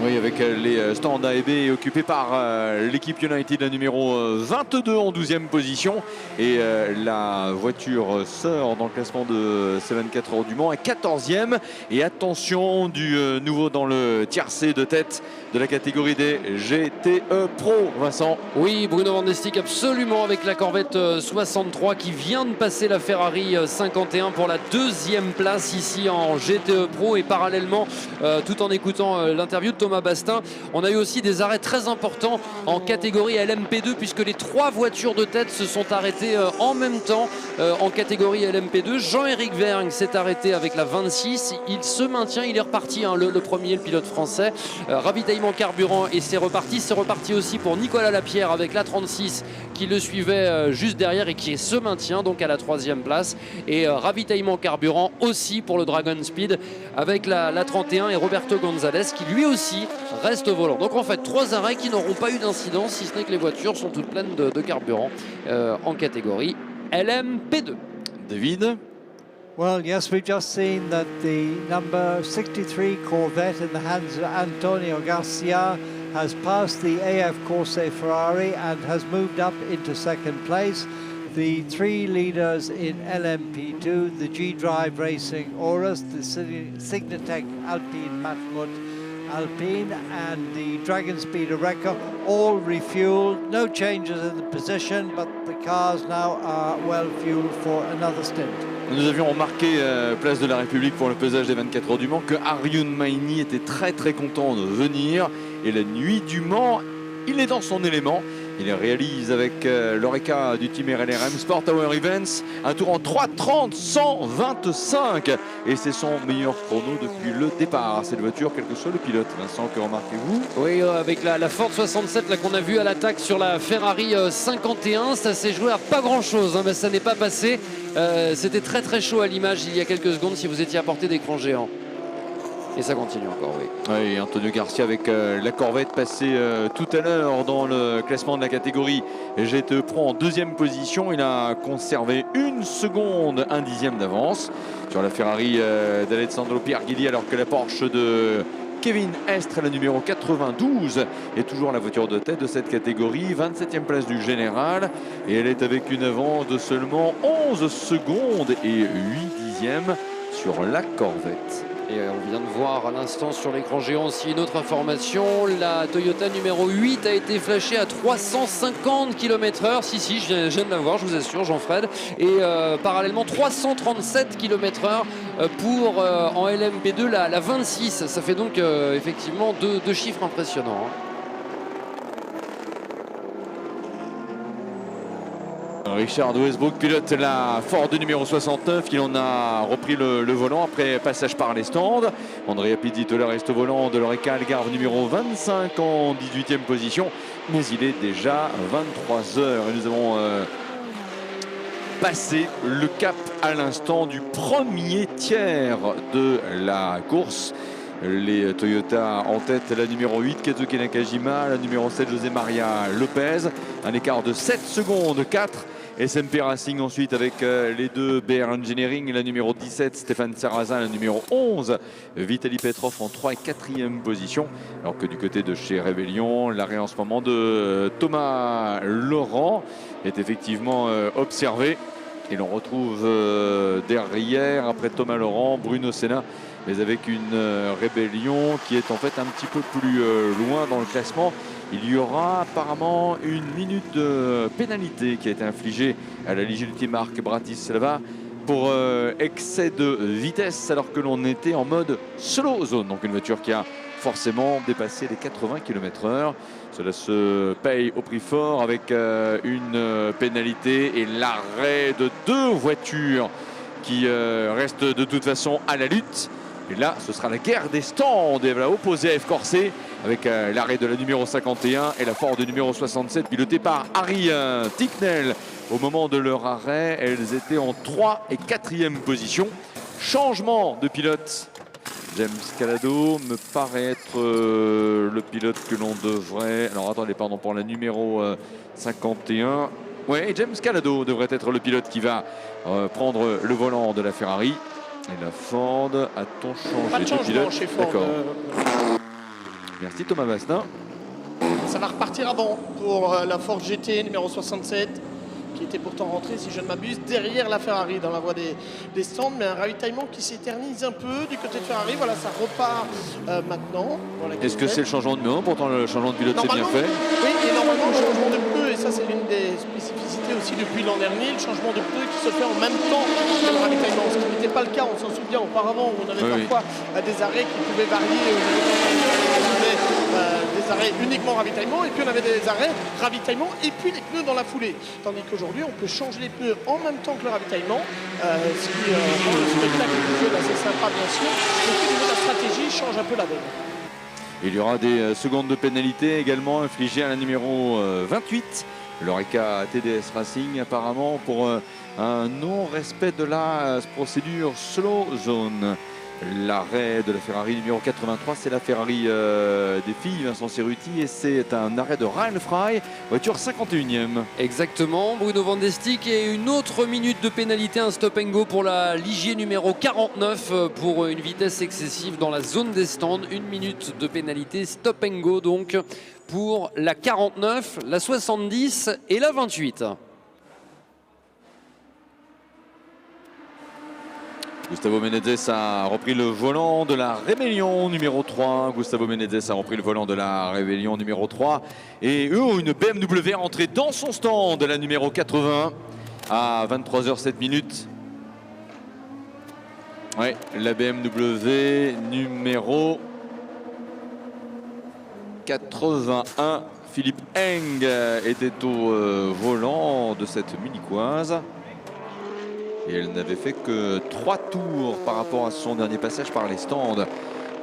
Oui, avec les stands A et B occupés par l'équipe United, la numéro 22 en 12e position. Et la voiture sœur dans le classement de 74 Heures du Mans est 14e. Et attention du nouveau dans le tiercé de tête de la catégorie des GTE Pro, Vincent. Oui, Bruno Van de Stick absolument avec la Corvette 63 qui vient de passer la Ferrari 51 pour la 2e place ici en GTE Pro. Et parallèlement, tout en écoutant l'interview de Thomas Bastin, on a eu aussi des arrêts très importants en catégorie LMP2 puisque les 3 voitures de tête se sont arrêtées en même temps en catégorie LMP2. Jean-Éric Vergne s'est arrêté avec la 26, il se maintient, il est reparti, le premier, le pilote français. Ravitaillement carburant et c'est reparti aussi pour Nicolas Lapierre avec la 36 qui le suivait juste derrière et qui se maintient donc à la 3e place. Et ravitaillement carburant aussi pour le Dragon Speed avec la 31 et Roberto Gonzalez qui lui aussi reste au volant. Donc en fait 3 arrêts qui n'auront pas eu d'incidence si ce n'est que les voitures sont toutes pleines de carburant en catégorie LMP2. David? Well, yes, we've just seen that the number 63 Corvette in the hands of Antonio Garcia has passed the AF Corse Ferrari and has moved up into second place. The 3 leaders in LMP2, the G-Drive Racing Aurus, the Signatech Alpine Matmut Alpine and the Dragon Speed Oreca, all refueled. No changes in the position, but the cars now are well fueled for another stint. Nous avions remarqué, place de la République pour le pesage des 24 Heures du Mans, que Arjun Maini était très content de venir. Et la nuit du Mans, il est dans son élément. Il réalise avec l'Oreca du team RLRM Sport Tower Events un tour en 3:30 125 et c'est son meilleur chrono depuis le départ. Cette voiture, quel que soit le pilote. Vincent, que remarquez-vous? Oui, avec la Ford 67 là qu'on a vu à l'attaque sur la Ferrari 51, ça s'est joué à pas grand-chose, mais ça n'est pas passé. C'était très chaud à l'image il y a quelques secondes si vous étiez à portée d'écran géant. Et ça continue encore, oui. Oui, Antonio Garcia avec la Corvette passée tout à l'heure dans le classement de la catégorie GTE Pro en 2e position. Il a conservé 1 seconde, 1 dixième d'avance sur la Ferrari d'Alessandro Pierguidi, alors que la Porsche de Kevin Estre, la numéro 92, est toujours la voiture de tête de cette catégorie. 27e place du général. Et elle est avec une avance de seulement 11 secondes et 8 dixièmes sur la Corvette. Et on vient de voir à l'instant sur l'écran géant aussi une autre information. La Toyota numéro 8 a été flashée à 350 km/h. Si, je viens de la voir, je vous assure, Jean-Fred. Et parallèlement 337 km/h pour en LMP2 la 26. Ça fait donc effectivement deux chiffres impressionnants. Richard Westbrook pilote la Ford numéro 69. Il en a repris le volant après passage par les stands. Andrea Pizzitola reste au volant de l'Oreca Algarve numéro 25 en 18e position. Mais il est déjà 23 heures et nous avons passé le cap à l'instant du premier tiers de la course. Les Toyota en tête, la numéro 8 Kazuki Nakajima, la numéro 7 José Maria Lopez, un écart de 7 secondes 4. SMP Racing ensuite avec les 2 BR Engineering, la numéro 17 Stéphane Sarrazin, la numéro 11 Vitaly Petrov en 3 et 4e position, alors que du côté de chez Rebellion, l'arrêt en ce moment de Thomas Laurent est effectivement observé et l'on retrouve derrière, après Thomas Laurent, Bruno Senna, mais avec une Rébellion qui est en fait un petit peu plus loin dans le classement. Il y aura apparemment 1 minute de pénalité qui a été infligée à la Ligier Marc Bratislava pour excès de vitesse alors que l'on était en mode slow zone. Donc une voiture qui a forcément dépassé les 80 km/h. Cela se paye au prix fort avec une pénalité et l'arrêt de 2 voitures qui restent de toute façon à la lutte. Et là, ce sera la guerre des stands. Et voilà, opposé à F Corse avec l'arrêt de la numéro 51 et la Ford numéro 67 pilotée par Harry Ticknell. Au moment de leur arrêt, elles étaient en 3 et 4e position. Changement de pilote. James Calado me paraît être le pilote que l'on devrait... Alors attendez, pardon, pour la numéro 51. Oui, James Calado devrait être le pilote qui va prendre le volant de la Ferrari. Et la Ford, a-t-on changé Pas de changement pilote chez Ford. D'accord. Merci Thomas Bastin. Ça va repartir avant pour la Ford GT numéro 67, qui était pourtant rentrée, si je ne m'abuse, derrière la Ferrari dans la voie des stands, mais un ravitaillement qui s'éternise un peu du côté de Ferrari. Voilà, ça repart maintenant. Est-ce que c'est le changement de pneu? Pourtant le changement de pilote c'est bien fait. Oui, et normalement le changement de pneu, et ça c'est l'une des spécificités aussi depuis l'an dernier, le changement de pneu qui se fait en même temps que le ravitaillement, ce qui n'était pas le cas, on s'en souvient auparavant, où on avait parfois des arrêts qui pouvaient varier au niveau des arrêts uniquement ravitaillement, et puis on avait des arrêts ravitaillement et puis les pneus dans la foulée. Tandis qu'aujourd'hui, on peut changer les pneus en même temps que le ravitaillement, ce qui rend le spectacle du jeu assez sympa, bien sûr, et puis au niveau de la stratégie, change un peu la donne. Il y aura des secondes de pénalité également infligées à la numéro 28, l'Oreca TDS Racing, apparemment pour un non-respect de la procédure slow zone. L'arrêt de la Ferrari numéro 83, c'est la Ferrari des filles, Vincent Cerruti, et c'est un arrêt de Ryan Fry, voiture 51e. Exactement, Bruno Van de Stick, et une autre minute de pénalité, un stop and go pour la Ligier numéro 49 pour une vitesse excessive dans la zone des stands. Une minute de pénalité, stop and go donc pour la 49, la 70 et la 28. Gustavo Menezes a repris le volant de la Rébellion numéro 3. Gustavo Menezes a repris le volant de la Rébellion numéro 3. Et eux ont une BMW rentrée dans son stand, la numéro 80, à 23h07 minutes. Oui, la BMW numéro 81. Philippe Eng était au volant de cette munichoise. Et elle n'avait fait que 3 tours par rapport à son dernier passage par les stands.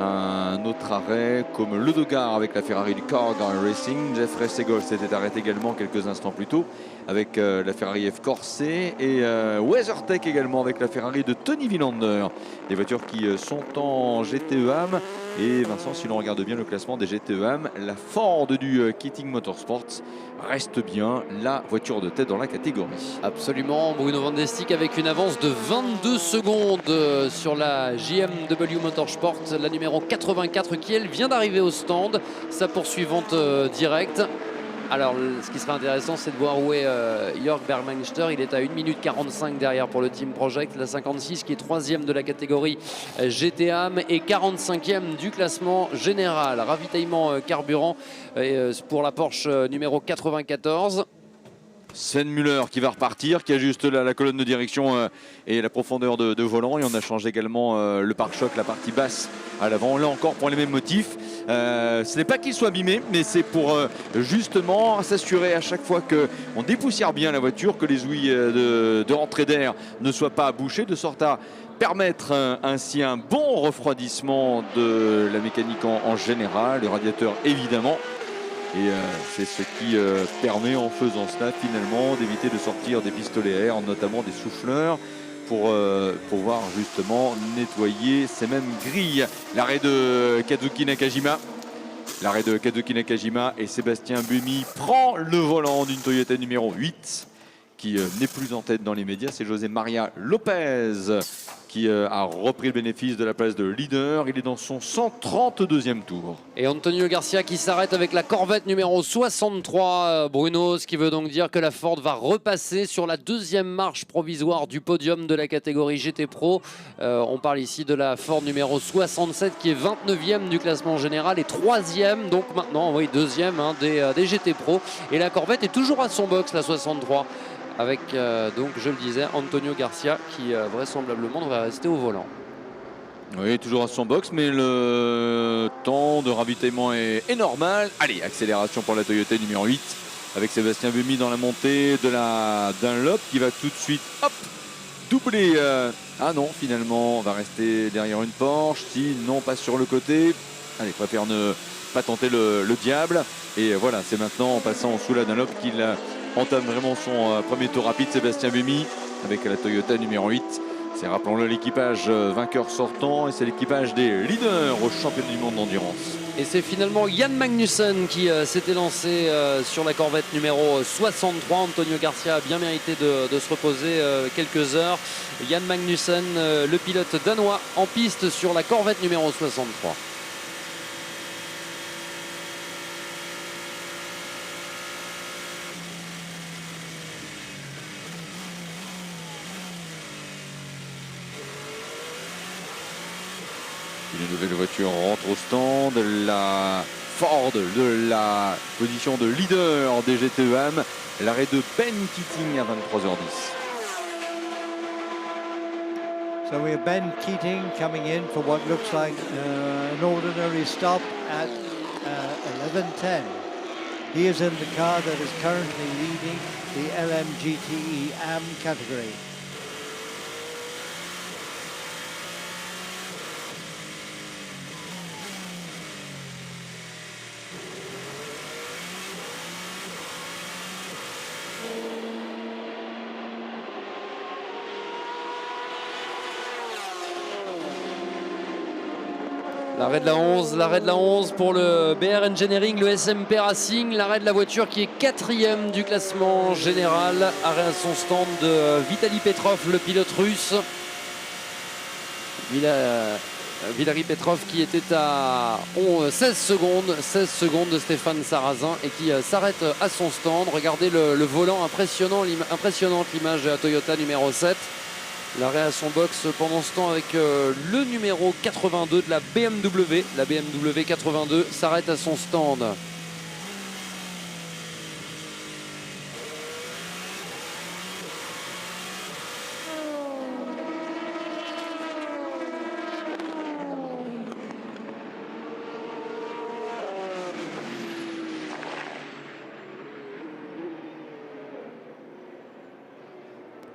Un autre arrêt comme le Dogard avec la Ferrari du Cargar Racing. Jeffrey Segol s'était arrêté également quelques instants plus tôt avec la Ferrari F Corset. Et WeatherTech également avec la Ferrari de Tony Villander. Des voitures qui sont en GTE-AM. Et Vincent, si l'on regarde bien le classement des GTE-AM, la Ford du Keating Motorsports reste bien la voiture de tête dans la catégorie. Absolument, Bruno Van de Stick avec une avance de 22 secondes sur la JMW Motorsport, la numéro 84 qui elle vient d'arriver au stand, sa poursuivante directe. Alors ce qui serait intéressant, c'est de voir où est Jörg Bergmeister. Il est à 1 minute 45 derrière pour le Team Project, la 56 qui est 3e de la catégorie GTAM et 45e du classement général. Ravitaillement carburant pour la Porsche numéro 94. Sven Müller qui va repartir, qui ajuste la colonne de direction et la profondeur de volant. Et on a changé également le pare-choc, la partie basse à l'avant. Là encore pour les mêmes motifs. Ce n'est pas qu'il soit abîmé, mais c'est pour justement s'assurer à chaque fois qu'on dépoussière bien la voiture, que les ouïes de rentrée d'air ne soient pas bouchées, de sorte à permettre ainsi un bon refroidissement de la mécanique en général, le radiateur évidemment. Et c'est ce qui permet en faisant cela finalement d'éviter de sortir des pistolets à air, notamment des souffleurs, pour pouvoir justement nettoyer ces mêmes grilles. L'arrêt de Kazuki Nakajima. L'arrêt de Kazuki Nakajima et Sébastien Buemi prend le volant d'une Toyota numéro 8 qui n'est plus en tête dans les médias. C'est José Maria Lopez qui a repris le bénéfice de la place de leader. Il est dans son 132e tour. Et Antonio Garcia qui s'arrête avec la Corvette numéro 63, Bruno, ce qui veut donc dire que la Ford va repasser sur la 2e marche provisoire du podium de la catégorie GT Pro. On parle ici de la Ford numéro 67 qui est 29e du classement général et 3e, donc maintenant, oui, 2e des GT Pro. Et la Corvette est toujours à son box, la 63. Avec, donc je le disais, Antonio Garcia qui vraisemblablement va rester au volant. Oui, toujours à son box, mais le temps de ravitaillement est normal. Allez, accélération pour la Toyota numéro 8 avec Sébastien Buemi dans la montée de la Dunlop qui va tout de suite doubler. Ah non, finalement, on va rester derrière une Porsche. Si non, pas sur le côté. Allez, préfère ne pas tenter le diable. Et voilà, c'est maintenant en passant sous la Dunlop qu'il entame vraiment son premier tour rapide, Sébastien Buemi avec la Toyota numéro 8. C'est, rappelons-le, l'équipage vainqueur sortant et c'est l'équipage des leaders au championnat du monde d'endurance. Et c'est finalement Jan Magnussen qui s'était lancé sur la Corvette numéro 63. Antonio Garcia a bien mérité de se reposer quelques heures. Jan Magnussen, le pilote danois, en piste sur la Corvette numéro 63. Une nouvelle voiture rentre au stand. La Ford de la position de leader des GTEM. L'arrêt de Ben Keating à 23h10. So we have Ben Keating coming in for what looks like an ordinary stop at 11:10. He is in the car that is currently leading the LMGTE AM category. L'arrêt de la 11 pour le BR Engineering, le SMP Racing, l'arrêt de la voiture qui est 4e du classement général. Arrêt à son stand de Vitaly Petrov, le pilote russe. Vitaly Petrov qui était à 16 secondes de Stéphane Sarrazin et qui s'arrête à son stand. Regardez le volant impressionnante l'image de la Toyota numéro 7. L'arrêt à son box pendant ce temps avec le numéro 82 de la BMW. La BMW 82 s'arrête à son stand.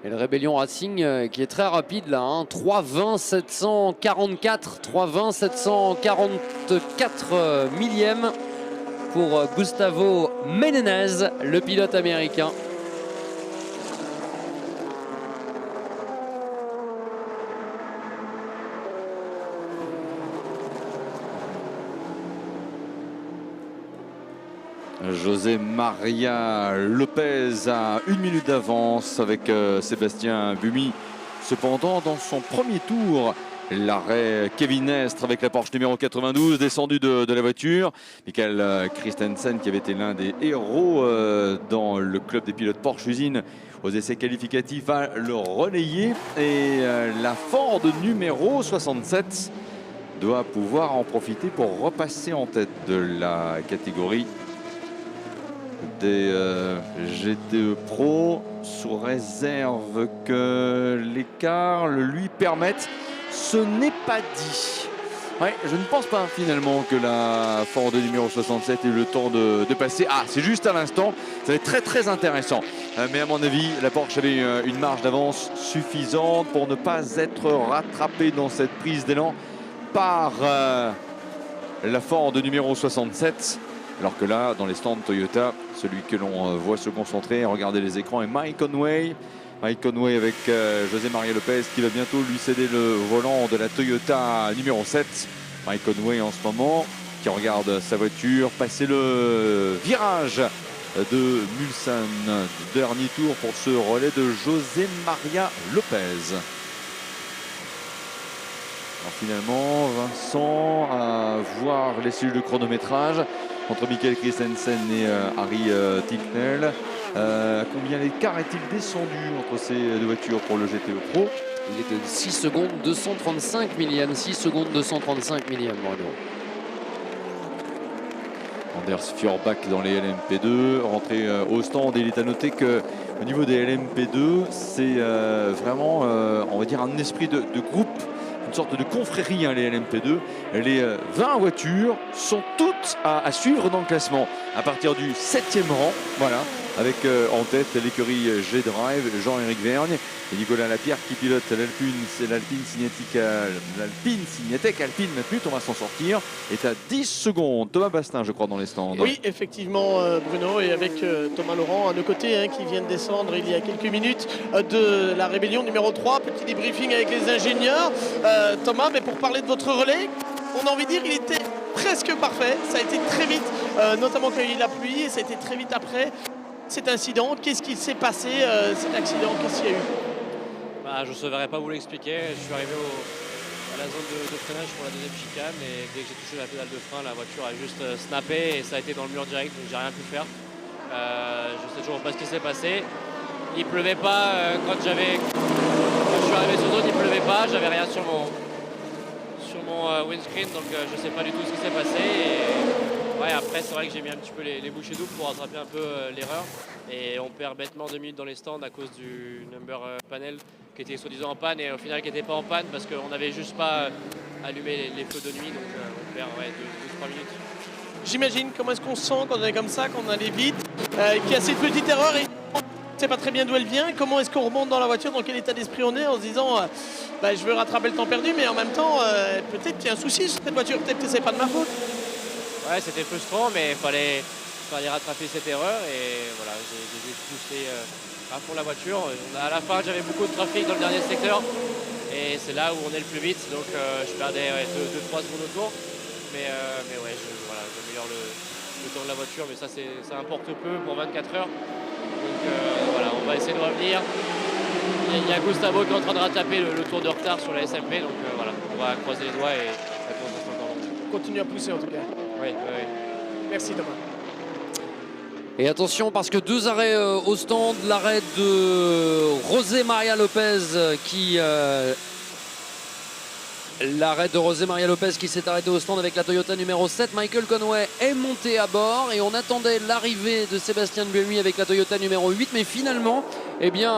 Et le Rébellion Racing qui est très rapide là, hein. 3,20 744, 3,20 744 millièmes pour Gustavo Menendez, le pilote américain. José Maria Lopez a 1 minute d'avance avec Sébastien Buemi. Cependant, dans son premier tour, l'arrêt Kevin Estre avec la Porsche numéro 92, descendu de la voiture. Michael Christensen, qui avait été l'un des héros dans le club des pilotes Porsche Usine aux essais qualificatifs, va le relayer. Et la Ford numéro 67 doit pouvoir en profiter pour repasser en tête de la catégorie des GTE Pro, sous réserve que l'écart le lui permette. Ce n'est pas dit. Ouais, je ne pense pas finalement que la Ford numéro 67 ait eu le temps de passer. Ah, c'est juste à l'instant. Ça va être très très intéressant. Mais à mon avis, la Porsche avait une marge d'avance suffisante pour ne pas être rattrapée dans cette prise d'élan par la Ford numéro 67. Alors que là, dans les stands Toyota, celui que l'on voit se concentrer, regardez les écrans, est Mike Conway. Mike Conway avec José Maria Lopez qui va bientôt lui céder le volant de la Toyota numéro 7. Mike Conway en ce moment qui regarde sa voiture passer le virage de Mulsanne. Dernier tour pour ce relais de José Maria Lopez. Alors finalement, Vincent, à voir les cellules de chronométrage entre Michael Christensen et Harry Tincknell. Combien l'écart est-il descendu entre ces deux voitures pour le GTE Pro? Il est de 6 secondes 235 millièmes. 6 secondes 235 millièmes, Bruno. Anders Fjorbach dans les LMP2, rentré au stand. Il est à noter qu'au niveau des LMP2, c'est vraiment, on va dire, un esprit de groupe, une sorte de confrérie, hein, les LMP2. Les 20 voitures sont toutes à suivre dans le classement à partir du 7e rang, voilà, avec en tête l'écurie G-Drive, Jean-Éric Vergne et Nicolas Lapierre qui pilote l'Alpine Cinétech Alpine Matmut. On va s'en sortir. Est à 10 secondes. Thomas Bastin, je crois, dans les stands. Oui, effectivement, Bruno, et avec Thomas Laurent à nos côtés, hein, qui vient de descendre il y a quelques minutes de la Rébellion numéro 3. Petit débriefing avec les ingénieurs. Thomas, mais pour parler de votre relais, on a envie de dire qu'il était presque parfait. Ça a été très vite, notamment quand il a plu, et ça a été très vite après cet incident. Qu'est-ce qui s'est passé, cet accident? Qu'est-ce qu'il y a eu? Je ne saurais pas vous l'expliquer. Je suis arrivé à la zone de freinage pour la deuxième chicane et dès que j'ai touché la pédale de frein, la voiture a juste snappé et ça a été dans le mur direct, donc j'ai rien pu faire. Je sais toujours pas ce qui s'est passé. Il pleuvait pas quand je suis arrivé sur zone, il pleuvait pas, j'avais rien sur mon windscreen, donc je sais pas du tout ce qui s'est passé. Et ouais, après, c'est vrai que j'ai mis un petit peu les bouchées doubles pour rattraper un peu l'erreur. Et on perd bêtement 2 minutes dans les stands à cause du number panel qui était soi-disant en panne et au final qui n'était pas en panne parce qu'on n'avait juste pas allumé les feux de nuit. Donc on perd 2-3 minutes. J'imagine comment est-ce qu'on se sent quand on est comme ça, quand on allait vite, qu'il y a cette petite erreur et on ne sait pas très bien d'où elle vient. Comment est-ce qu'on remonte dans la voiture, dans quel état d'esprit on est en se disant je veux rattraper le temps perdu, mais en même temps peut-être qu'il y a un souci sur cette voiture, peut-être que c'est pas de ma faute. Ouais, c'était frustrant, mais il fallait rattraper cette erreur et voilà, j'ai juste poussé à fond la voiture. À la fin, j'avais beaucoup de trafic dans le dernier secteur et c'est là où on est le plus vite, donc je perdais 2-3 secondes au tour. Mais ouais, j'améliore le temps de la voiture, mais ça importe peu pour 24 heures. Donc voilà, on va essayer de revenir. Il y a Gustavo qui est en train de rattraper le tour de retard sur la SMP, donc voilà, on va croiser les doigts et ça commence à se encore long. Continue à pousser en tout cas. Oui. Merci Thomas. Et attention parce que 2 arrêts au stand, l'arrêt de José María López qui s'est arrêté au stand avec la Toyota numéro 7. Michael Conway est monté à bord et on attendait l'arrivée de Sébastien Buemi avec la Toyota numéro 8, mais finalement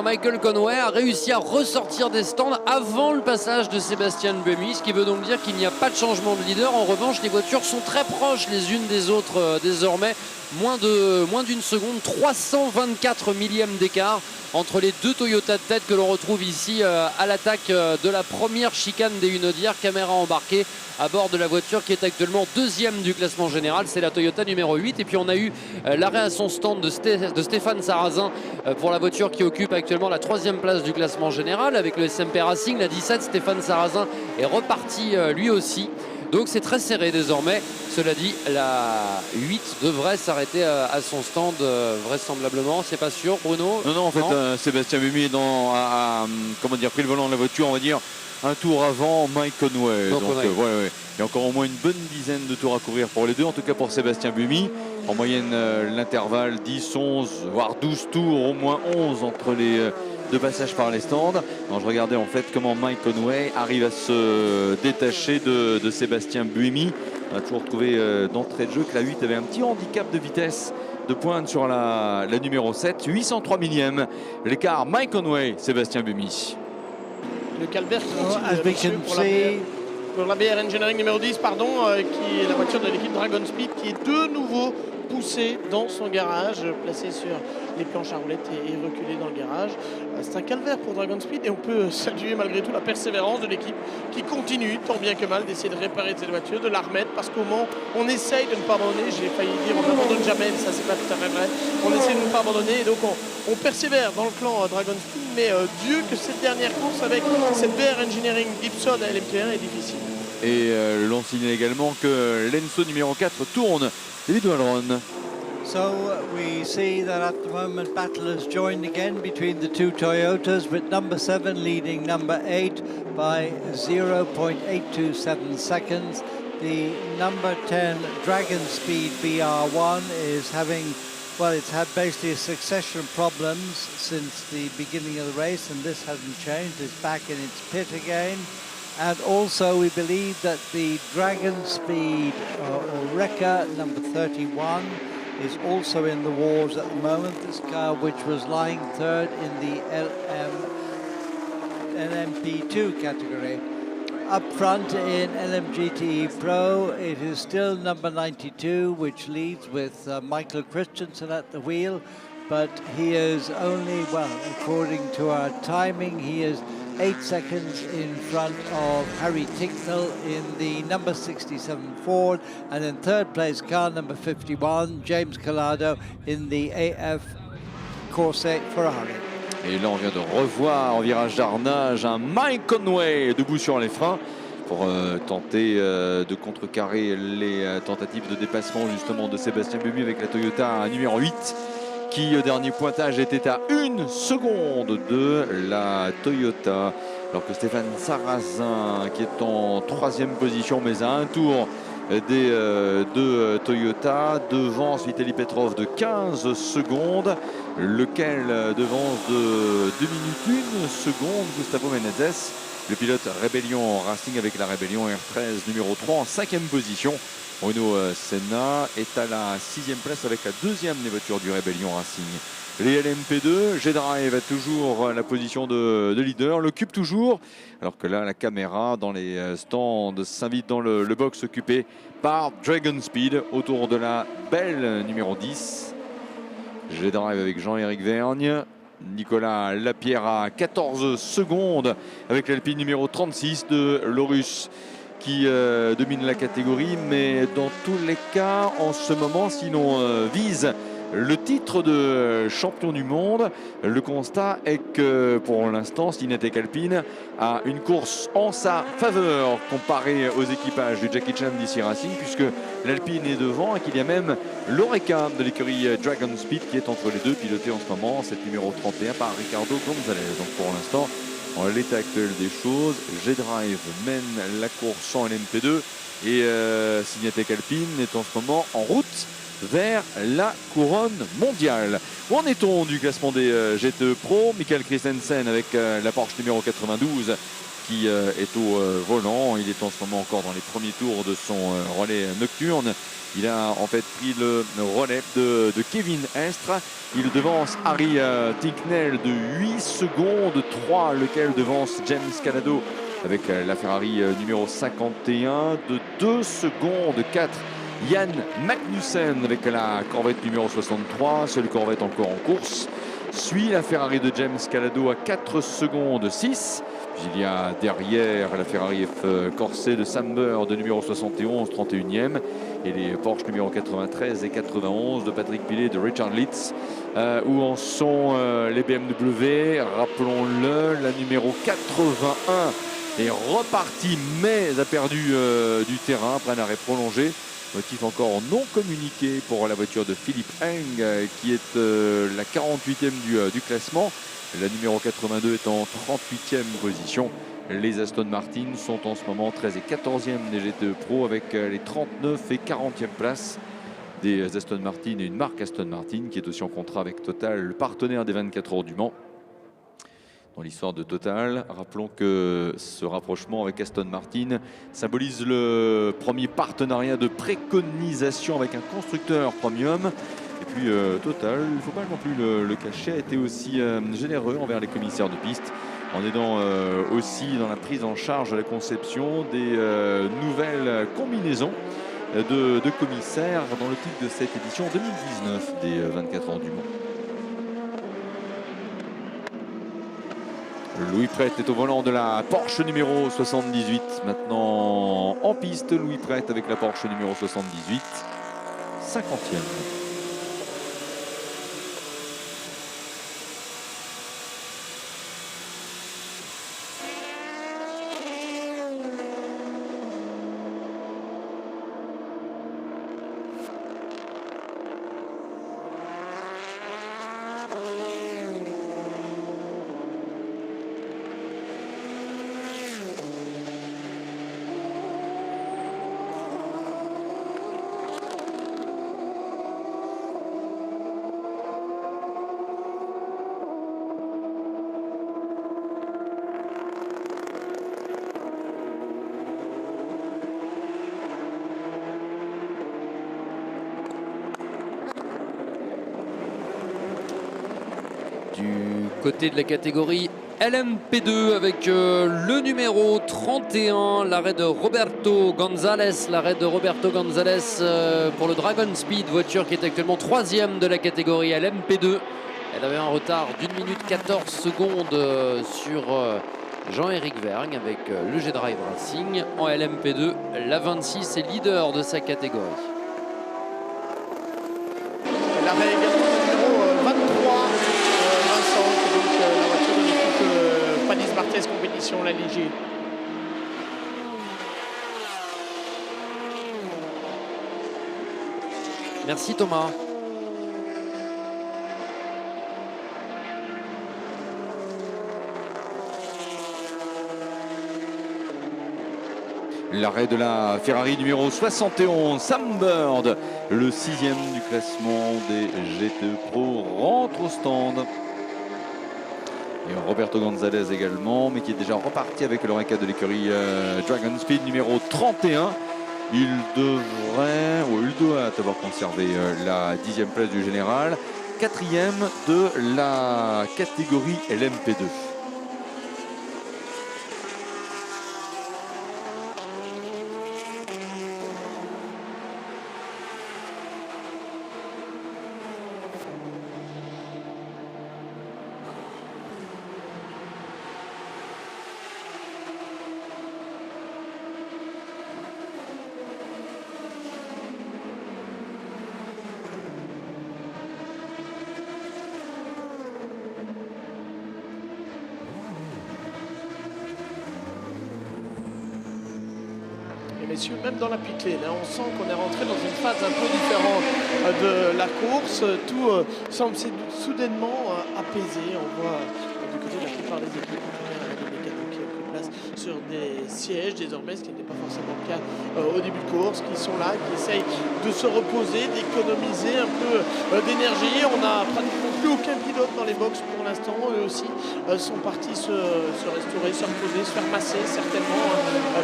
Michael Conway a réussi à ressortir des stands avant le passage de Sébastien Buemi, ce qui veut donc dire qu'il n'y a pas de changement de leader. En revanche, les voitures sont très proches les unes des autres désormais, moins d'une seconde, 324 millièmes d'écart entre les 2 Toyota de tête que l'on retrouve ici à l'attaque de la première chicane des Hunaudières. Caméra embarquée à bord de la voiture qui est actuellement 2e du classement général, c'est la Toyota numéro 8. Et puis on a eu l'arrêt à son stand de Stéphane Sarrazin pour la voiture qui occupe actuellement la 3e place du classement général avec le SMP Racing, la 17. Stéphane Sarrazin est reparti lui aussi. Donc c'est très serré désormais. Cela dit, la 8 devrait s'arrêter à son stand vraisemblablement. C'est pas sûr, Bruno? Non, en fait, Sébastien Buemi est pris le volant de la voiture, on va dire, un tour avant Mike Conway. Donc, ouais. Il y a encore au moins une bonne dizaine de tours à courir pour les deux, en tout cas pour Sébastien Buemi. En moyenne, l'intervalle 10, 11, voire 12 tours, au moins 11 entre les 2 passages par les stands. Alors, je regardais en fait comment Mike Conway arrive à se détacher de Sébastien Buemi. On a toujours trouvé d'entrée de jeu que la 8 avait un petit handicap de vitesse de pointe sur la numéro 7. 803 millièmes. L'écart Mike Conway, Sébastien Buemi. Le calvaire continue pour la BR Engineering numéro 10, qui est la voiture de l'équipe Dragon Speed, qui est de nouveau poussé dans son garage, placé sur les planches à roulettes et reculé dans le garage. C'est un calvaire pour Dragon Speed et on peut saluer malgré tout la persévérance de l'équipe qui continue tant bien que mal d'essayer de réparer cette voiture, de la remettre, parce qu'au moment on essaye de ne pas abandonner. J'ai failli dire on n'abandonne jamais, mais ça c'est pas tout à fait vrai. On essaie de ne pas abandonner et donc on persévère dans le clan Dragon Speed, mais Dieu que cette dernière course avec cette BR Engineering Gibson à LMP1 est difficile. Et l'on signale également que l'Enso numéro 4 tourne. David Wallron. So we see that at the moment battle has joined again between the 2 Toyotas, with number 7 leading number 8 by 0.827 seconds. The number 10 Dragon Speed BR1 is it's had basically a succession of problems since the beginning of the race, and this hasn't changed. It's back in its pit again. And also we believe that the Dragon Speed or Rekka number 31 is also in the wars at the moment. This car, which was lying 3rd in the LMP2 category. Up front in LMGTE Pro, it is still number 92, which leads with Michael Christensen at the wheel, but he is only, according to our timing, he is 8 seconds in front of Harry Tinknell in the number 67 Ford, and in 3rd place car number 51, James Collado in the AF Corse Ferrari. Et là on vient de revoir en virage d'Arnage un Mike Conway debout sur les freins pour tenter de contrecarrer les tentatives de dépassement justement de Sébastien Buemi avec la Toyota numéro 8. Qui au dernier pointage était à 1 seconde de la Toyota, alors que Stéphane Sarrazin qui est en 3e position mais à un tour des 2 Toyota, devant Vitaly Petrov de 15 secondes, lequel devance de 2 minutes 1 seconde Gustavo Menezes. le pilote Rébellion Racing avec la Rébellion R13 numéro 3 en 5e position. Bruno Senna est à la 6e place avec la 2e des voitures du Rébellion Racing. Les LMP2, G-Drive a toujours la position de leader, l'occupe toujours, alors que là la caméra dans les stands s'invite dans le box occupé par Dragon Speed autour de la belle numéro 10. G-Drive avec Jean-Éric Vergne, Nicolas Lapierre à 14 secondes avec l'Alpine numéro 36 de Laurus qui domine la catégorie, mais dans tous les cas en ce moment, si l'on vise le titre de champion du monde, le constat est que pour l'instant Cinétech Alpine a une course en sa faveur comparée aux équipages du Jackie Chan DC Racing, puisque l'Alpine est devant et qu'il y a même l'Oreca de l'écurie Dragon Speed qui est entre les deux, piloté en ce moment, cette numéro 31 par Ricardo Gonzalez. Donc pour l'instant, en l'état actuel des choses, G-Drive mène la course en LMP2 et Cinétech Alpine est en ce moment en route vers la couronne mondiale. Où en est-on du classement des GTE Pro? Michael Christensen avec la Porsche numéro 92 qui est au volant. Il est en ce moment encore dans les premiers tours de son relais nocturne. Il a en fait pris le relais de Kevin Estre. Il devance Harry Tincknell de 8 secondes 3, lequel devance James Calado avec la Ferrari numéro 51 de 2 secondes 4. Yann Magnussen avec la Corvette numéro 63, seule Corvette encore en course, suit la Ferrari de James Calado à 4 secondes 6. Puis il y a derrière la Ferrari F Corset de Sam Bird de numéro 71, 31e, et les Porsche numéro 93 et 91 de Patrick Pilet et de Richard Litz. Où en sont les BMW? Rappelons-le, la numéro 81 est repartie mais a perdu du terrain après un arrêt prolongé. Motif encore non communiqué pour la voiture de Philippe Eng qui est la 48e du classement. La numéro 82 est en 38e position. Les Aston Martin sont en ce moment 13 et 14e des GTE Pro avec les 39 et 40e places des Aston Martin et une marque Aston Martin qui est aussi en contrat avec Total, le partenaire des 24 heures du Mans. Dans l'histoire de Total, rappelons que ce rapprochement avec Aston Martin symbolise le premier partenariat de préconisation avec un constructeur premium. Et puis Total, il ne faut pas non plus le cacher, a été aussi généreux envers les commissaires de piste en aidant aussi dans la prise en charge de la conception des nouvelles combinaisons de commissaires dans le titre de cette édition 2019 des 24 heures du Mans. Louis Prête est au volant de la Porsche numéro 78. Maintenant en piste, Louis Prête avec la Porsche numéro 78, 50e. Du côté de la catégorie LMP2 avec le numéro 31, l'arrêt de Roberto Gonzalez. L'arrêt de Roberto Gonzalez pour le Dragon Speed, voiture qui est actuellement 3e de la catégorie LMP2. Elle avait un retard d'1 minute 14 secondes sur Jean-Éric Vergne avec le G-Drive Racing. En LMP2, la 26 est leader de sa catégorie. L'arrêt également numéro 23, Vincent, donc la voiture de l'équipe Panis Barthez Compétition, la Léger. Merci Thomas. L'arrêt de la Ferrari numéro 71, Sam Bird, le 6e du classement des GTE Pro, rentre au stand. Et Roberto Gonzalez également, mais qui est déjà reparti avec le RK de l'écurie Dragon Speed numéro 31. Il doit avoir conservé la 10e place du général, 4e de la catégorie LMP2. Messieurs, même dans la pit lane, on sent qu'on est rentré dans une phase un peu différente de la course. Tout semble soudainement apaisé. On voit du côté de la plupart des équipes les mécanos qui ont pris place sur des sièges désormais, ce qui n'était pas forcément le cas au début de course, qui sont là, qui essayent de se reposer, d'économiser un peu d'énergie. On n'a pratiquement plus aucun pilote dans les box pour l'instant. Eux aussi sont partis se restaurer, se reposer, se faire masser certainement,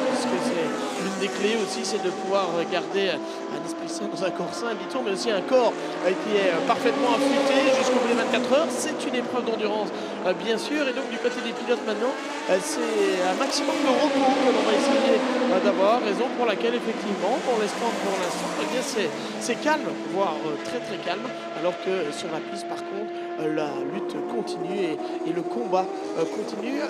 puisque c'est l'une des clés aussi, c'est de pouvoir garder un esprit sain dans un corps sain, dit-on, mais aussi un corps qui est parfaitement affûté jusqu'au bout des 24 heures. C'est une épreuve d'endurance, bien sûr, et donc du côté des pilotes maintenant, c'est un maximum de repos que l'on va essayer d'avoir, raison pour laquelle effectivement, pour l'instant, eh bien c'est calme, voire très très calme, alors que sur la piste, par contre, la lutte continue et le combat continue.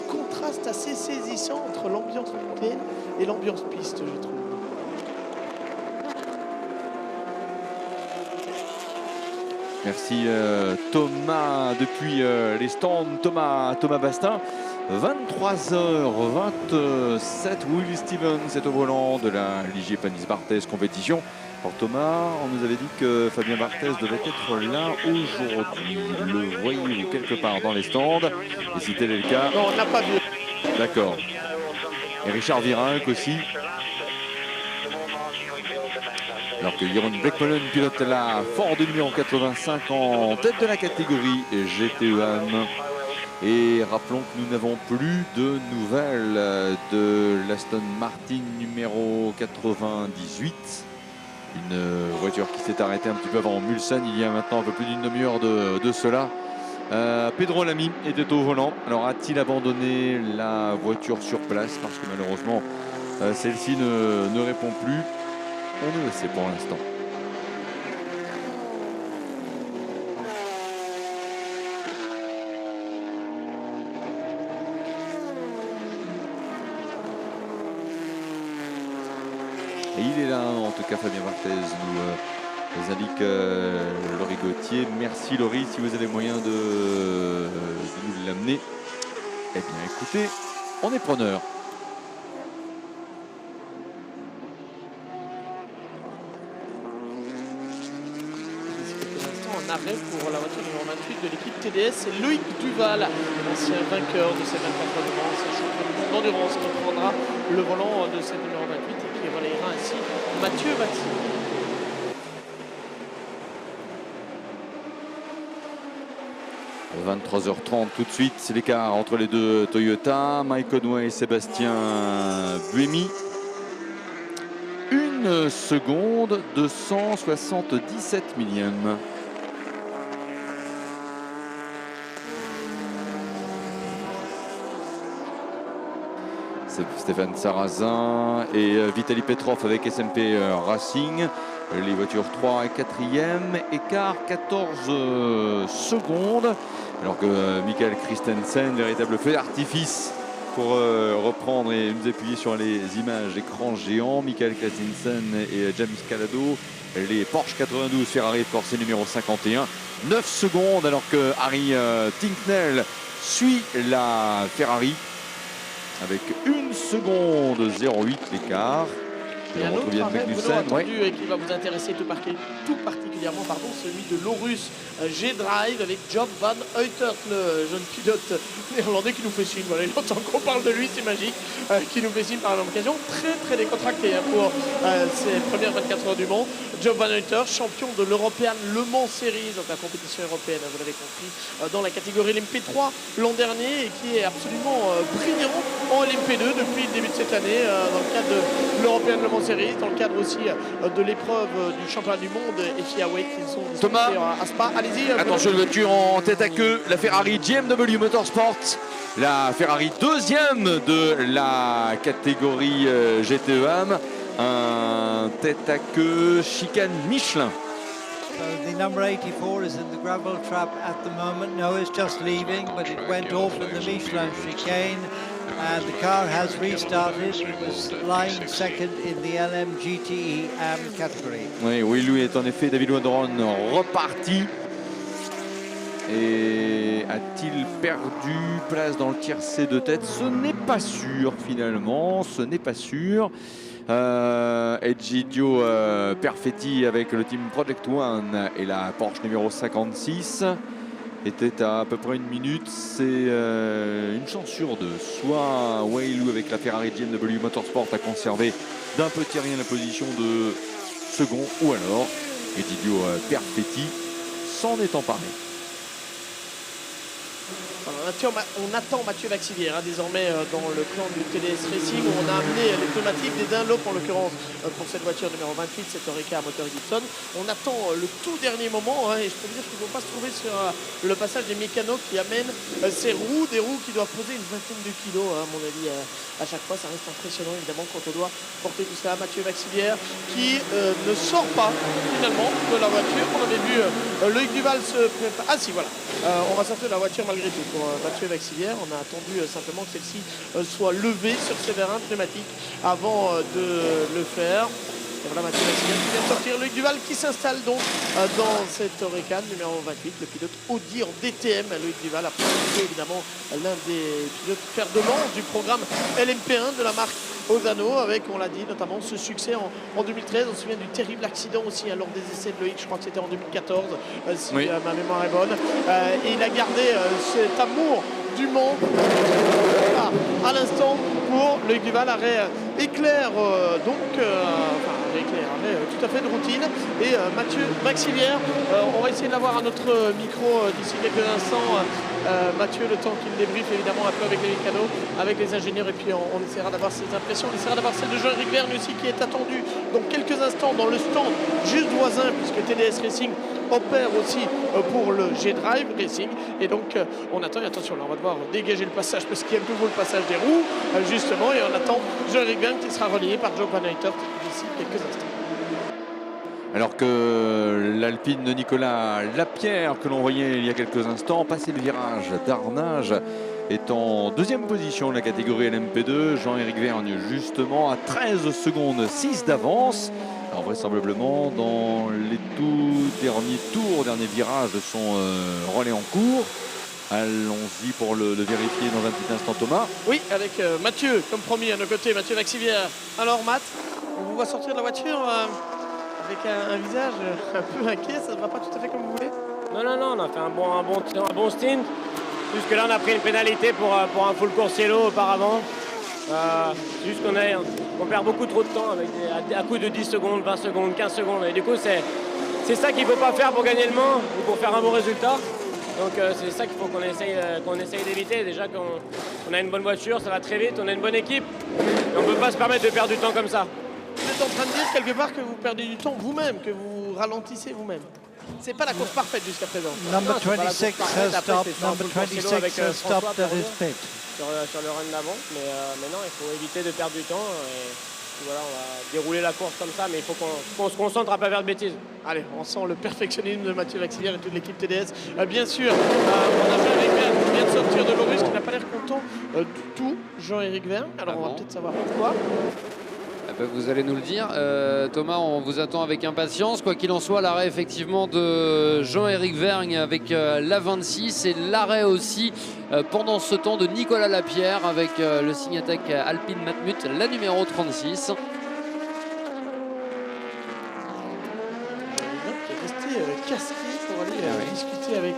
Contraste assez saisissant entre l'ambiance pit et l'ambiance piste, je trouve. Merci Thomas depuis les stands, Thomas Bastin. 23h27, Will Stevens est au volant de la Ligier Panis Barthez compétition. Alors Thomas, on nous avait dit que Fabien Barthez devait être là aujourd'hui. Le voyez-vous quelque part dans les stands? Et si tel est le cas... Non, on n'a pas vu. D'accord. Et Richard Virenque aussi. Alors que Jeroen Bleckmolen pilote la Ford numéro 85 en tête de la catégorie GTEAM. Et rappelons que nous n'avons plus de nouvelles de l'Aston Martin numéro 98. Une voiture qui s'est arrêtée un petit peu avant Mulsanne il y a maintenant un peu plus d'une demi-heure de cela. Pedro Lamy était au volant. Alors a-t-il abandonné la voiture sur place parce que malheureusement celle-ci ne répond plus? On ne le sait pour l'instant. Et il est là, en tout cas, Fabien Barthez nous indique Laurie Gauthier. Merci Laurie, si vous avez moyen de nous l'amener. Eh bien écoutez, on est preneur. Arrêt pour la voiture numéro 28 de l'équipe TDS, c'est Loïc Duval, ancien vainqueur de ces 24 heures de France, champion du monde d'endurance, qui prendra le volant de cette numéro 28 et qui relayera ainsi Mathieu Batti. À 23h30 tout de suite, c'est l'écart entre les deux Toyota, Mike Conway et Sébastien Buemi. 1 seconde 277 millièmes. Stéphane Sarrazin et Vitaly Petrov avec SMP Racing. Les voitures 3 et 4e, écart 14 secondes. Alors que Michael Christensen, véritable feu d'artifice pour reprendre et nous appuyer sur les images écran géant. Michael Christensen et James Calado, les Porsche 92 Ferrari Corse numéro 51. 9 secondes alors que Harry Tincknell suit la Ferrari avec 1 seconde 08 l'écart. Et un On autre retrouve Yann arrêt, Bruno, Magnussen, attendu et qui va vous intéresser tout particulièrement, celui de l'Aurus G-Drive avec Job Van Uitert, le jeune pilote néerlandais qui nous fait signe. Voilà, il entend qu'on parle de lui, c'est magique, qui nous fait signe par l'occasion. Très très décontracté pour ses premières 24 heures du Mans. Job Van Uitert, champion de l'European Le Mans Series, donc la compétition européenne, vous l'avez compris, dans la catégorie LMP3 l'an dernier et qui est absolument brillant en LMP2 depuis le début de cette année dans le cadre de l'European Le Mans Series, dans le cadre aussi de l'épreuve du championnat du monde et FIA Weight qui sont disputés à Spa. Allez-y. Attention, une voiture en tête à queue, la Ferrari GMW Motorsport, la Ferrari deuxième de la catégorie GTEM, un tête à queue chicane Michelin. So the number 84 is in the gravel trap at the moment. No, it's just leaving, but it went off in the Michelin chicane. And the car has restarted. It was lying second in the LM GTE AM category. Oui, Willou est en effet, David Wondron reparti. Et a-t-il perdu place dans le tiercé de tête? Ce n'est pas sûr finalement, ce n'est pas sûr. Egidio Perfetti avec le team Project One et la Porsche numéro 56 était à peu près une minute. C'est une chance sur deux. Soit Wailou avec la Ferrari GMW Motorsport a conservé d'un petit rien la position de second, ou alors Egidio Perfetti s'en est emparé. On attend Mathieu Vaxivière désormais dans le clan du TDS Racing où on a amené les pneumatiques des Dunlop en l'occurrence pour cette voiture numéro 28, cette Oreca à moteur Gibson. On attend le tout dernier moment et je peux vous dire qu'il ne faut pas se trouver sur le passage des mécanos qui amènent ces roues, des roues qui doivent peser une vingtaine de kilos à mon avis à chaque fois. Ça reste impressionnant évidemment quand on doit porter tout ça. Mathieu Vaxivière qui ne sort pas finalement de la voiture. On avait vu Loïc Duval se préparer. Ah si, voilà, on va sortir de la voiture malgré tout pour Mathieu Vaxivière. On a attendu simplement que celle-ci soit levée sur ses vérins pneumatiques avant de le faire. Et voilà Mathieu Vaxivière qui vient de sortir. Loïc Duval qui s'installe donc dans cette Oreca numéro 28, le pilote Audi en DTM. Loïc Duval a été évidemment l'un des pilotes fer de lance du programme LMP1 de la marque Ozano, avec, on l'a dit, notamment ce succès en 2013. On se souvient du terrible accident aussi lors des essais de Loïc, je crois que c'était en 2014 si oui. Ma mémoire est bonne, et il a gardé cet amour du Mans à l'instant pour Loïc Duval. Arrêt éclair arrêt tout à fait de routine, et Mathieu Vaxivière, on va essayer de l'avoir à notre micro d'ici quelques instants. Mathieu, le temps qu'il débriefe évidemment un peu avec les mécanos, avec les ingénieurs, et puis on essaiera d'avoir ses impressions. On essaiera d'avoir celle de Jean-Éric Vergne aussi, qui est attendu dans quelques instants dans le stand juste voisin, puisque TDS Racing opère aussi pour le G-Drive Racing. Et donc on attend, et attention là on va devoir dégager le passage parce qu'il y a de nouveau le passage des roues justement, et on attend Jean-Éric Vergne qui sera relayé par Joe Van Uitert d'ici quelques instants. Alors que l'Alpine de Nicolas Lapierre, que l'on voyait il y a quelques instants, passer le virage d'Arnage, est en deuxième position de la catégorie LMP2. Jean-Éric Vergne justement à 13 secondes 6 d'avance. Alors vraisemblablement dans les tout derniers tours, dernier virage de son relais en cours. Allons-y pour le vérifier dans un petit instant, Thomas. Oui, avec Mathieu comme promis à nos côtés, Mathieu Vaxivière. Alors Matt, on vous voit sortir de la voiture avec un visage un peu inquiet. Ça ne va pas tout à fait comme vous voulez? Non, on a fait un bon stint. Jusque là on a pris une pénalité pour un full course yellow auparavant. Juste qu'on perd beaucoup trop de temps avec à coup de 10 secondes, 20 secondes, 15 secondes. Et du coup c'est ça qu'il ne faut pas faire pour gagner le Mans ou pour faire un bon résultat. Donc c'est ça qu'il faut qu'on essaye d'éviter. Déjà qu'on a une bonne voiture, ça va très vite, on a une bonne équipe. Et on ne peut pas se permettre de perdre du temps comme ça. Vous êtes en train de dire quelque part que vous perdez du temps vous-même, que vous ralentissez vous-même. C'est pas la course parfaite jusqu'à présent. Number 26 has stopped. Number 26 has stopped at his pit. Sur le run d'avant, mais non, il faut éviter de perdre du temps. Et voilà, on va dérouler la course comme ça, mais il faut qu'on se concentre à ne pas faire de bêtises. Allez, on sent le perfectionnisme de Mathieu Vaxivière et toute l'équipe TDS. Bien sûr, on a Jean-Éric Vergne qui vient de sortir de l'Aurus, qui n'a pas l'air content du tout, Jean-Éric Vergne. Alors on va peut-être savoir pourquoi. Vous allez nous le dire. Thomas, on vous attend avec impatience. Quoi qu'il en soit, l'arrêt effectivement de Jean-Éric Vergne avec la 26 et l'arrêt aussi pendant ce temps de Nicolas Lapierre avec le Signatec Alpine Matmut, la numéro 36. casqué pour aller discuter avec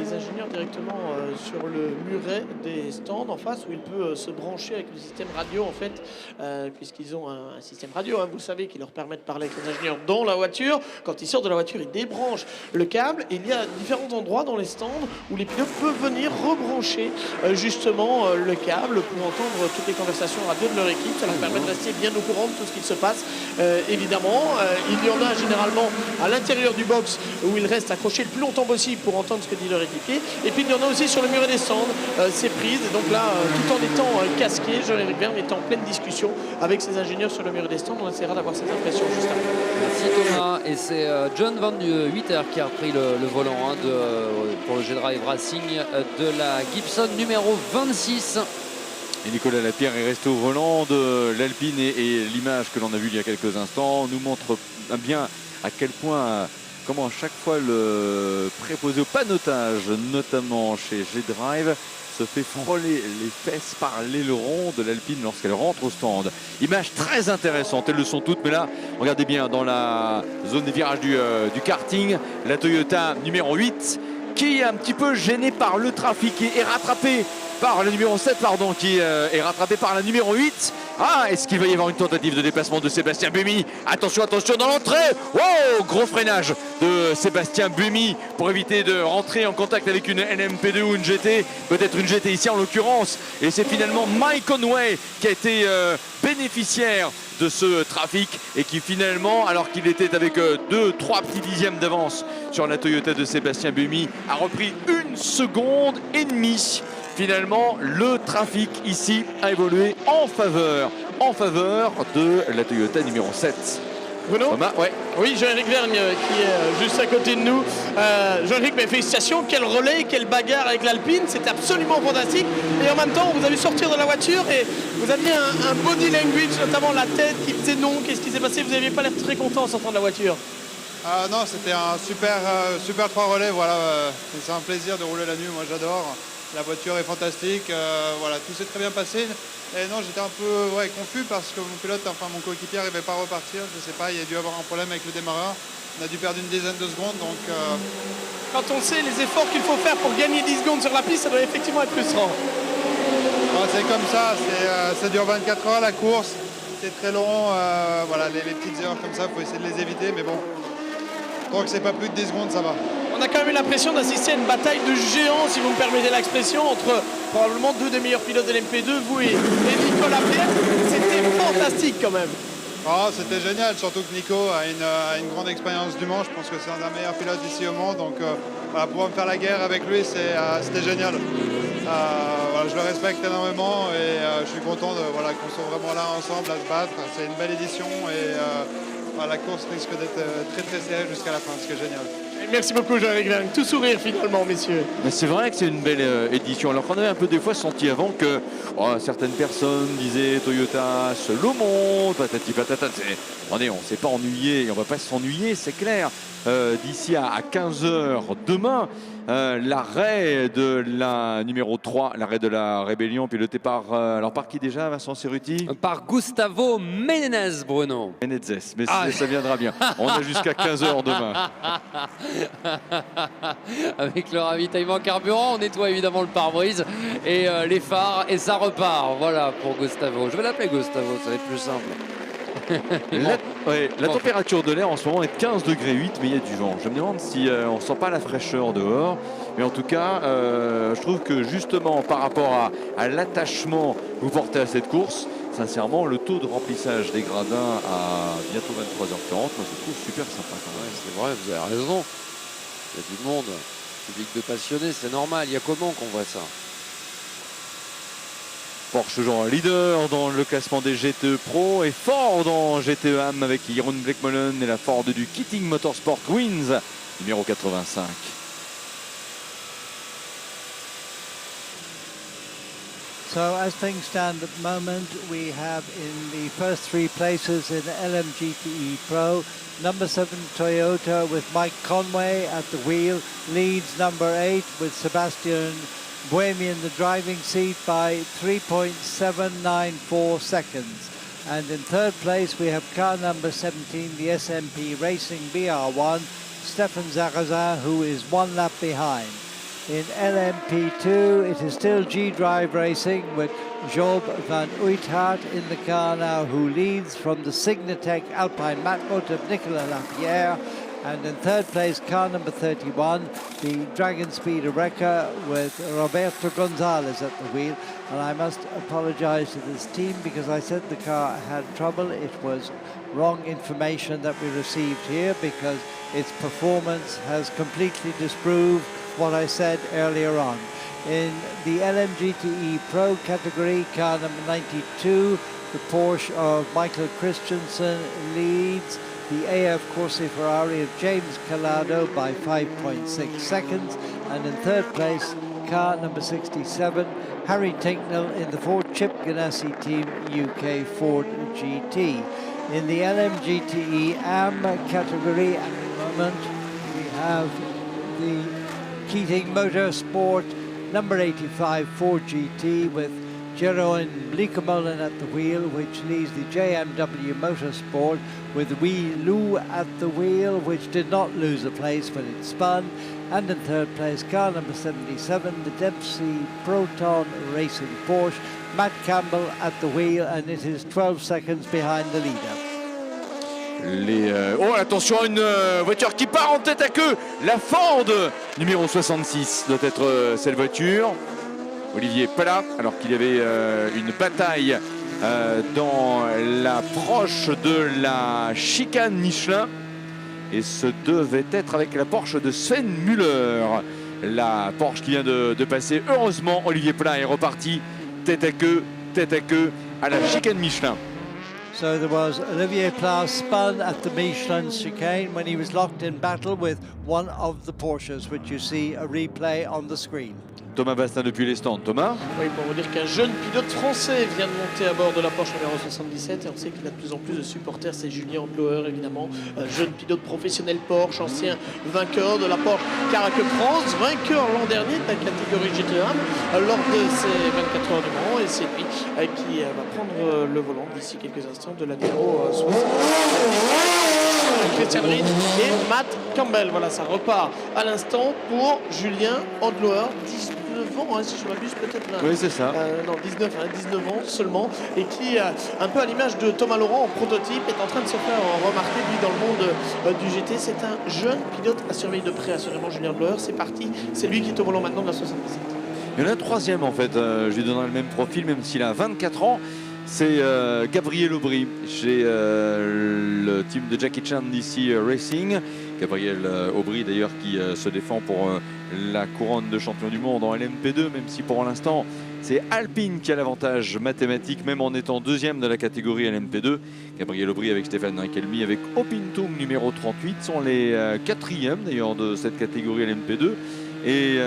les ingénieurs directement sur le muret des stands en face où il peut se brancher avec le système radio en fait, puisqu'ils ont un système radio, hein, vous le savez, qui leur permet de parler avec les ingénieurs dans la voiture. Quand ils sortent de la voiture, ils débranchent le câble et il y a différents endroits dans les stands où les pilotes peuvent venir rebrancher justement le câble pour entendre toutes les conversations radio de leur équipe. Ça leur permet de rester bien au courant de tout ce qui se passe. Évidemment, il y en a généralement à l'intérieur du box où ils restent accrochés le plus longtemps possible pour entendre ce que dit leur équipier. Et puis il y en a aussi sur le muret des stands, ces prises. Et donc là, tout en étant casqué, Jean-Éric Vergne est en pleine discussion avec ses ingénieurs sur le muret des stands. On essaiera d'avoir cette impression juste après. Merci Thomas. Et c'est John Van Witter qui a repris le volant pour le G-Drive Racing de la Gibson numéro 26. Et Nicolas Lapierre est resté au volant de l'Alpine et l'image que l'on a vue il y a quelques instants nous montre bien à quel point, comment à chaque fois le préposé au panotage, notamment chez G-Drive, se fait frôler les fesses par l'aileron de l'Alpine lorsqu'elle rentre au stand. Image très intéressante, elles le sont toutes, mais là, regardez bien, dans la zone des virages du karting, la Toyota numéro 8 qui est un petit peu gênée par le trafic et est rattrapée par la numéro 7, pardon, qui est rattrapé par la numéro 8. Ah, est-ce qu'il va y avoir une tentative de déplacement de Sébastien Buemi? Attention, attention dans l'entrée. Wow, gros freinage de Sébastien Buemi pour éviter de rentrer en contact avec une LMP2 ou une GT. Peut-être une GT ici en l'occurrence. Et c'est finalement Mike Conway qui a été bénéficiaire de ce trafic et qui finalement, alors qu'il était avec 2-3 petits dixièmes d'avance sur la Toyota de Sébastien Buemi, a repris 1 seconde et demie. Finalement, le trafic ici a évolué en faveur de la Toyota numéro 7. Bruno Thomas, ouais. Oui, Jean-Éric Vergne qui est juste à côté de nous. Jean-Éric, mais félicitations, quel relais, quelle bagarre avec l'Alpine, c'était absolument fantastique. Et en même temps, vous avez sortir de la voiture et vous aviez un body language, notamment la tête qui faisait non. Qu'est-ce qui s'est passé? Vous n'aviez pas l'air très content en sortant de la voiture. Non, c'était un super 3 relais. Voilà, c'est un plaisir de rouler la nuit, moi j'adore. La voiture est fantastique, voilà, tout s'est très bien passé. Et non, j'étais un peu confus parce que mon coéquipier n'arrivait pas à repartir. Je ne sais pas, il y a dû avoir un problème avec le démarreur. On a dû perdre une dizaine de secondes. Donc, quand on sait les efforts qu'il faut faire pour gagner 10 secondes sur la piste, ça doit effectivement être frustrant. C'est comme ça, ça dure 24 heures la course. C'est très long, voilà, les petites erreurs comme ça, il faut essayer de les éviter. Mais bon, tant que c'est pas plus de 10 secondes, ça va. On a quand même eu l'impression d'assister à une bataille de géants, si vous me permettez l'expression, entre probablement 2 des meilleurs pilotes de l'MP2, vous et Nicolas Lapierre. C'était fantastique quand même. C'était génial, surtout que Nico a une grande expérience du Mans. Je pense que c'est un des meilleurs pilotes ici au Mans. Donc pouvoir me faire la guerre avec lui, c'était génial. Je le respecte énormément et je suis content qu'on soit vraiment là ensemble à se battre. C'est une belle édition et la course risque d'être très très serrée jusqu'à la fin, ce qui est génial. Merci beaucoup Jean-Éric Vergne, tout sourire finalement messieurs. Mais c'est vrai que c'est une belle édition, alors qu'on avait un peu des fois senti avant que certaines personnes disaient Toyota seul au monde, patati patata. Attendez, on ne s'est pas ennuyé, on ne va pas s'ennuyer, c'est clair. D'ici à 15h demain, l'arrêt de la numéro 3, l'arrêt de la Rébellion, piloté par qui déjà, Vincent Cerruti? Par Gustavo Menezes, Bruno. Menezes, mais ça viendra bien. On a jusqu'à 15h demain. Avec le ravitaillement carburant, on nettoie évidemment le pare-brise et les phares et ça repart. Voilà pour Gustavo. Je vais l'appeler Gustavo, ça va être plus simple. La température de l'air en ce moment est de 15 degrés 8, mais il y a du vent. Je me demande si on ne sent pas la fraîcheur dehors. Mais en tout cas, je trouve que justement par rapport à l'attachement que vous portez à cette course, sincèrement, le taux de remplissage des gradins à bientôt 23h40, moi je trouve super sympa. C'est vrai, vous avez raison. Il y a du monde, public de passionnés, c'est normal. Il y a comment qu'on voit ça? Porsche toujours leader dans le classement des GTE Pro et Ford en GTE AM avec Jeroen Bleckmolen et la Ford du Keating Motorsport Wins numéro 85. So as things stand at the moment, we have in the first 3 places in LMGTE Pro, number 7 Toyota with Mike Conway at the wheel, leads number 8 with Sebastian Buemi in the driving seat by 3.794 seconds. And in third place we have car number 17, the SMP Racing BR1, Stefan Zarazin, who is 1 lap behind. In LMP2, it is still G-Drive Racing with Job van Uithaert in the car now, who leads from the Signatech Alpine Matmut of Nicolas Lapierre. And in third place, car number 31, the Dragon Speed Oreca with Roberto Gonzalez at the wheel. And I must apologize to this team because I said the car had trouble. It was wrong information that we received here because its performance has completely disproved what I said earlier on. In the LMGTE Pro category, car number 92, the Porsche of Michael Christensen leads the AF Corse Ferrari of James Calado by 5.6 seconds. And in third place, car number 67, Harry Tinknell in the Ford Chip Ganassi Team UK Ford GT. In the LMGTE AM category, at the moment, we have the Keating Motorsport number 85 Ford GT with Jeroen Bleekemolen at the wheel, which leads the JMW Motorsport with Wee Lou at the wheel, which did not lose a place but it spun. And in third place, car number 77, the Dempsey Proton Racing Porsche, Matt Campbell at the wheel, and it is 12 seconds behind the leader. Oh, attention à une voiture qui part en tête à queue. La Ford numéro 66 doit être cette voiture. Olivier pas là, alors qu'il y avait une bataille dans l'approche de la chicane Michelin. Et ce devait être avec la Porsche de Sven Müller. La Porsche qui vient de passer. Heureusement, Olivier Plat est reparti tête à queue à la chicane Michelin. So there was Olivier Plas spun at the Michelin chicane when he was locked in battle with one of the Porsches, which you see a replay on the screen. Thomas Bastin depuis les stands. Thomas? Oui, pour vous dire qu'un jeune pilote français vient de monter à bord de la Porsche numéro 77 et on sait qu'il a de plus en plus de supporters, c'est Julien Andlauer évidemment, jeune pilote professionnel Porsche, ancien vainqueur de la Porsche Caracal France, vainqueur l'an dernier de la catégorie GT1 lors de ses 24 heures du Mans, et c'est lui qui va prendre le volant d'ici quelques instants de la numéro 60. Christian Ried et Matt Campbell. Voilà, ça repart à l'instant pour Julien Andlauer, 19 ans, hein, si je m'abuse peut-être. Oui, c'est ça. Non, 19 ans seulement, et qui, un peu à l'image de Thomas Laurent en prototype, est en train de se faire remarquer, lui, dans le monde du GT. C'est un jeune pilote à surveiller de près, assurément, Julien Andlauer. C'est parti, c'est lui qui est au volant maintenant de la 77. Il y en a un troisième en fait, je lui donnerai le même profil même s'il a 24 ans. C'est Gabriel Aubry chez le team de Jackie Chan DC Racing. Gabriel Aubry d'ailleurs qui se défend pour la couronne de champion du monde en LMP2, même si pour l'instant c'est Alpine qui a l'avantage mathématique, même en étant deuxième de la catégorie LMP2. Gabriel Aubry avec Stéphane Rinkelmy avec Opintum numéro 38 sont les quatrièmes d'ailleurs de cette catégorie LMP2. Et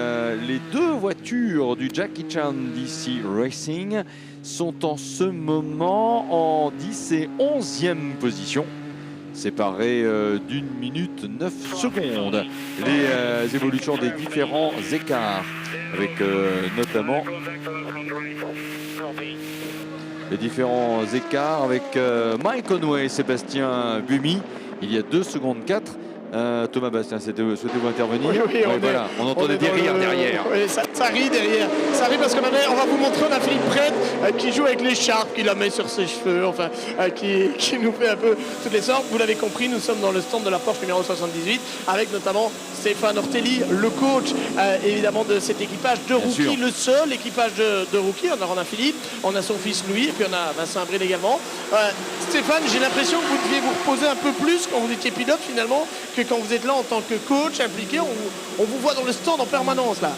les deux voitures du Jackie Chan DC Racing sont en ce moment en 10 et 11e position, séparées d'1 minute 9 secondes. Les évolutions des différents écarts, avec notamment les différents écarts avec Mike Conway et Sébastien Buemi. Il y a 2 secondes 4. Thomas Bastien, souhaitez-vous intervenir? Oui, voilà, on entendait des rires derrière. Oui, ça rit derrière. Ça rit parce que maintenant, on va vous montrer, on a Philippe Prêtre qui joue avec l'écharpe, qui la met sur ses cheveux, enfin, qui nous fait un peu toutes les sortes. Vous l'avez compris, nous sommes dans le stand de la Porsche numéro 78, avec notamment Stéphane Ortelli, le coach évidemment de cet équipage de rookies, le seul équipage de rookies. On a Philippe, on a son fils Louis, et puis on a Vincent Abril également. Stéphane, j'ai l'impression que vous deviez vous reposer un peu plus quand vous étiez pilote finalement, que quand vous êtes là en tant que coach impliqué. On vous voit dans le stand en permanence là.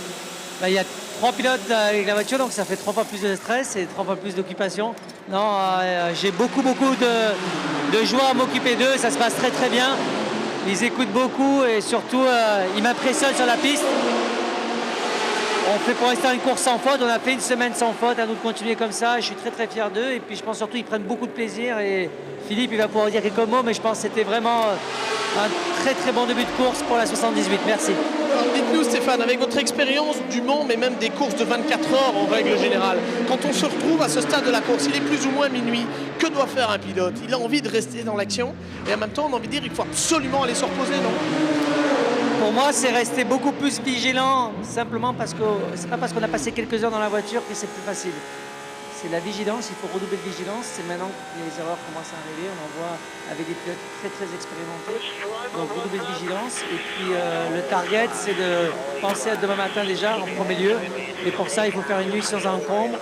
Il y a 3 pilotes avec la voiture, donc ça fait 3 fois plus de stress et 3 fois plus d'occupation. Non, j'ai beaucoup de joie à m'occuper d'eux, ça se passe très très bien. Ils écoutent beaucoup et surtout ils m'impressionnent sur la piste. On fait pour l'instant une course sans faute, on a fait une semaine sans faute, à nous de continuer comme ça. Je suis très très fier d'eux et puis je pense surtout qu'ils prennent beaucoup de plaisir. Et Philippe il va pouvoir dire quelques mots, mais je pense que c'était vraiment un très très bon début de course pour la 78. Merci. Alors dites-nous Stéphane, avec votre expérience du Mans, mais même des courses de 24 heures en règle générale, quand on se retrouve à ce stade de la course, il est plus ou moins minuit, que doit faire un pilote? Il a envie de rester dans l'action et en même temps on a envie de dire qu'il faut absolument aller se reposer, non? Pour moi, c'est rester beaucoup plus vigilant, simplement parce que c'est pas parce qu'on a passé quelques heures dans la voiture que c'est plus facile. C'est la vigilance, il faut redoubler de vigilance. C'est maintenant que les erreurs commencent à arriver. On en voit avec des pilotes très très expérimentés. Donc redoubler de vigilance. Et puis le target, c'est de penser à demain matin déjà en premier lieu. Et pour ça, il faut faire une nuit sans encombre.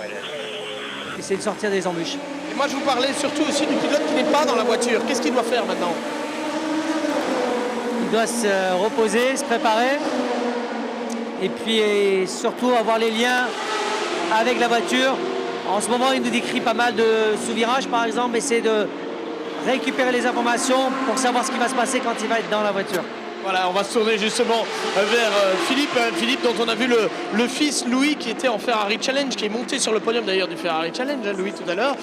Essayer de sortir des embûches. Et moi, je vous parlais surtout aussi du pilote qui n'est pas dans la voiture. Qu'est-ce qu'il doit faire maintenant? Il doit se reposer, se préparer. Et puis surtout avoir les liens avec la voiture. En ce moment, il nous décrit pas mal de sous-virages, par exemple, essayer de récupérer les informations pour savoir ce qui va se passer quand il va être dans la voiture. Voilà, on va se tourner justement vers Philippe. Philippe, dont on a vu le fils Louis qui était en Ferrari Challenge, qui est monté sur le podium d'ailleurs du Ferrari Challenge, hein, Louis tout à l'heure.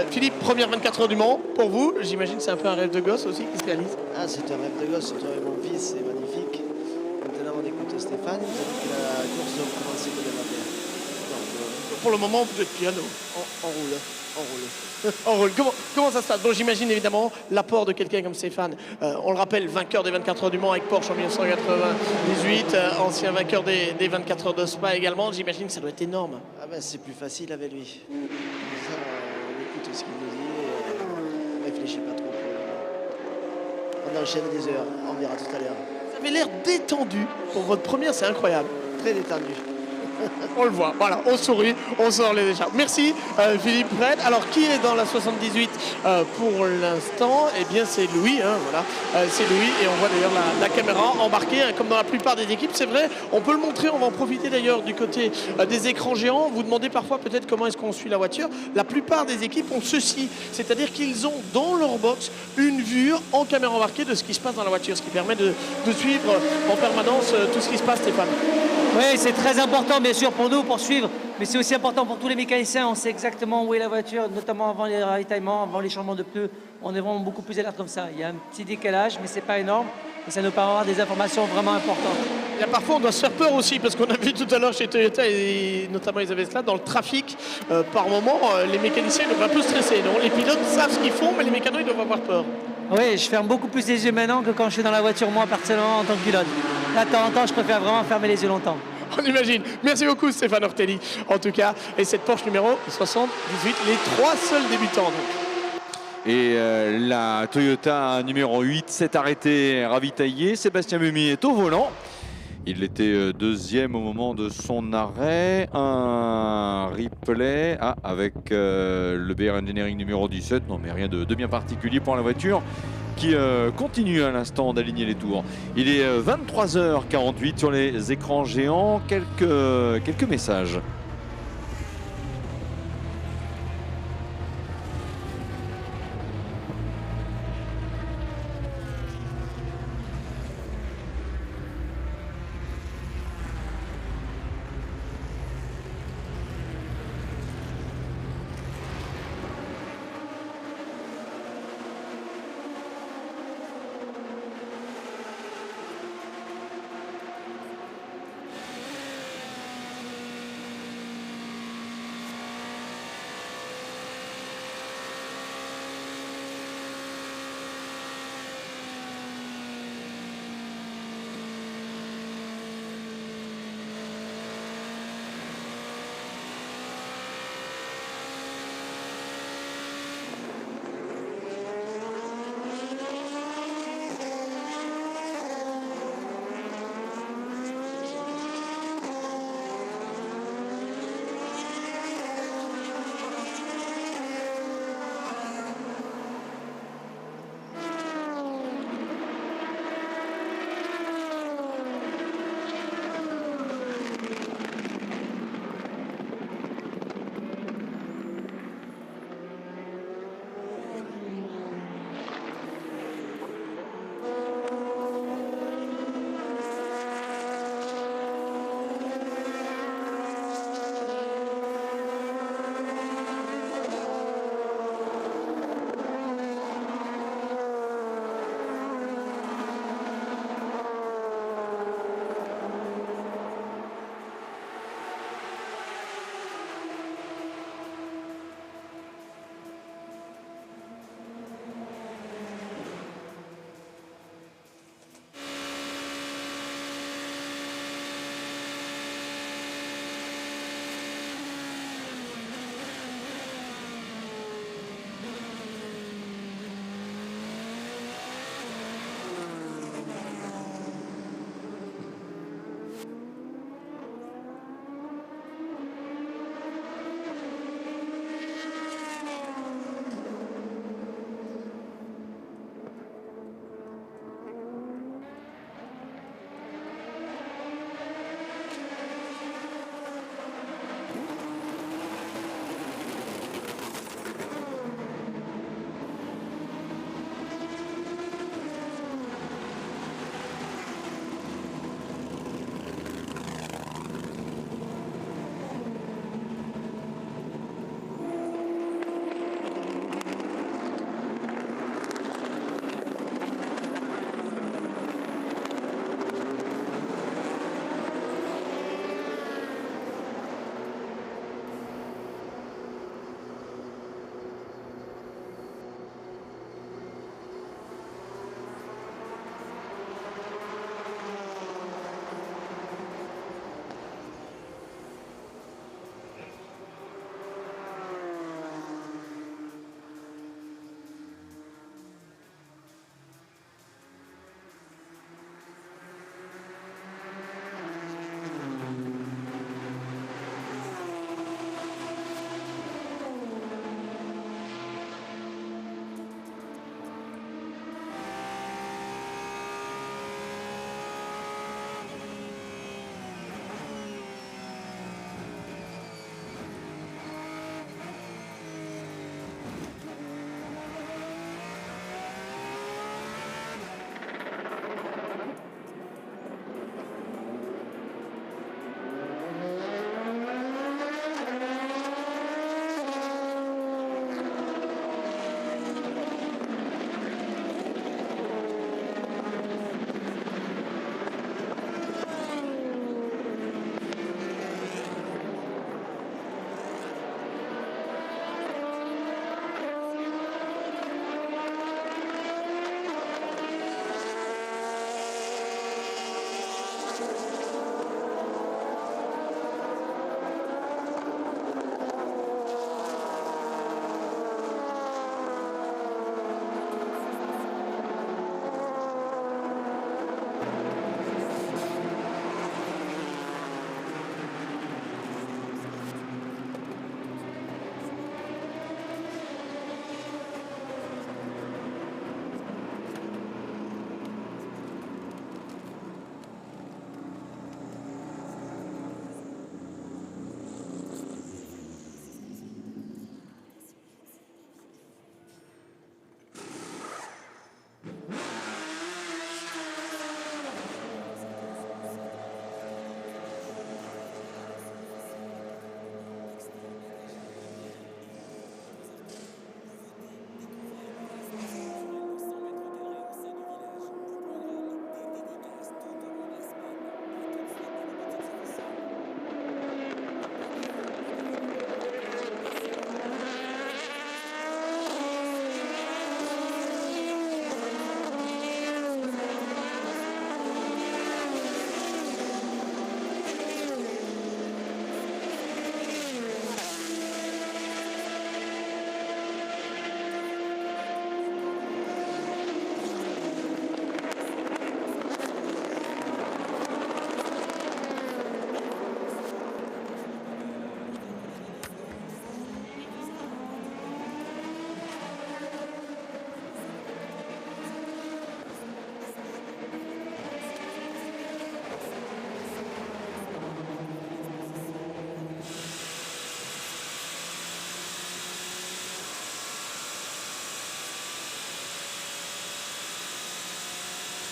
Philippe, première 24 heures du Mans pour vous. J'imagine que c'est un peu un rêve de gosse aussi qui se réalise. Ah, c'est un rêve de gosse, surtout avec mon fils, c'est magnifique. Maintenant, on écoute Stéphane, il nous a dit que la course va commencer demain matin. Pour le moment, vous êtes piano. On roule, on roule. En rôle. Comment ça se passe? Bon, j'imagine évidemment l'apport de quelqu'un comme Stéphane. On le rappelle, vainqueur des 24 heures du Mans avec Porsche en 1998, ancien vainqueur des 24 heures de Spa également. J'imagine que ça doit être énorme. Ah ben, c'est plus facile avec lui. Comme ça, on écoute ce qu'il nous dit et on réfléchit pas trop pour le moment. On enchaîne des heures, on verra tout à l'heure. Vous avez l'air détendu pour votre première, c'est incroyable. Très détendu. On le voit, voilà, on sourit, on sort les écharpes. Merci Philippe Fred. Alors qui est dans la 78 pour l'instant? Eh bien c'est Louis, hein, voilà. C'est Louis et on voit d'ailleurs la caméra embarquée, hein, comme dans la plupart des équipes. C'est vrai, on peut le montrer, on va en profiter d'ailleurs du côté des écrans géants. Vous demandez parfois peut-être comment est-ce qu'on suit la voiture. La plupart des équipes ont ceci, c'est-à-dire qu'ils ont dans leur box une vue en caméra embarquée de ce qui se passe dans la voiture, ce qui permet de suivre en permanence tout ce qui se passe, Stéphane. Oui, c'est très important, bien sûr, pour nous, pour suivre, mais c'est aussi important pour tous les mécaniciens. On sait exactement où est la voiture, notamment avant les ravitaillements, avant les changements de pneus. On est vraiment beaucoup plus alerte comme ça. Il y a un petit décalage, mais c'est pas énorme, et ça nous permet d'avoir des informations vraiment importantes. Et parfois, on doit se faire peur aussi, parce qu'on a vu tout à l'heure chez Toyota, et notamment ils avaient cela, dans le trafic, par moment, les mécaniciens doivent un peu stresser. Non, les pilotes savent ce qu'ils font, mais les mécanos, ils doivent avoir peur. Oui, je ferme beaucoup plus les yeux maintenant que quand je suis dans la voiture, moi, personnellement, en tant que pilote. Là, de temps en temps, je préfère vraiment fermer les yeux longtemps. On imagine. Merci beaucoup Stéphane Ortelli, en tout cas. Et cette Porsche numéro 78, les 3 seuls débutants. Donc. Et la Toyota numéro 8 s'est arrêtée ravitaillée. Sébastien Buemi est au volant. Il était deuxième au moment de son arrêt. Un replay avec le BR Engineering numéro 17. Non mais rien de bien particulier pour la voiture qui continue à l'instant d'aligner les tours. Il est 23h48 sur les écrans géants. Quelques messages.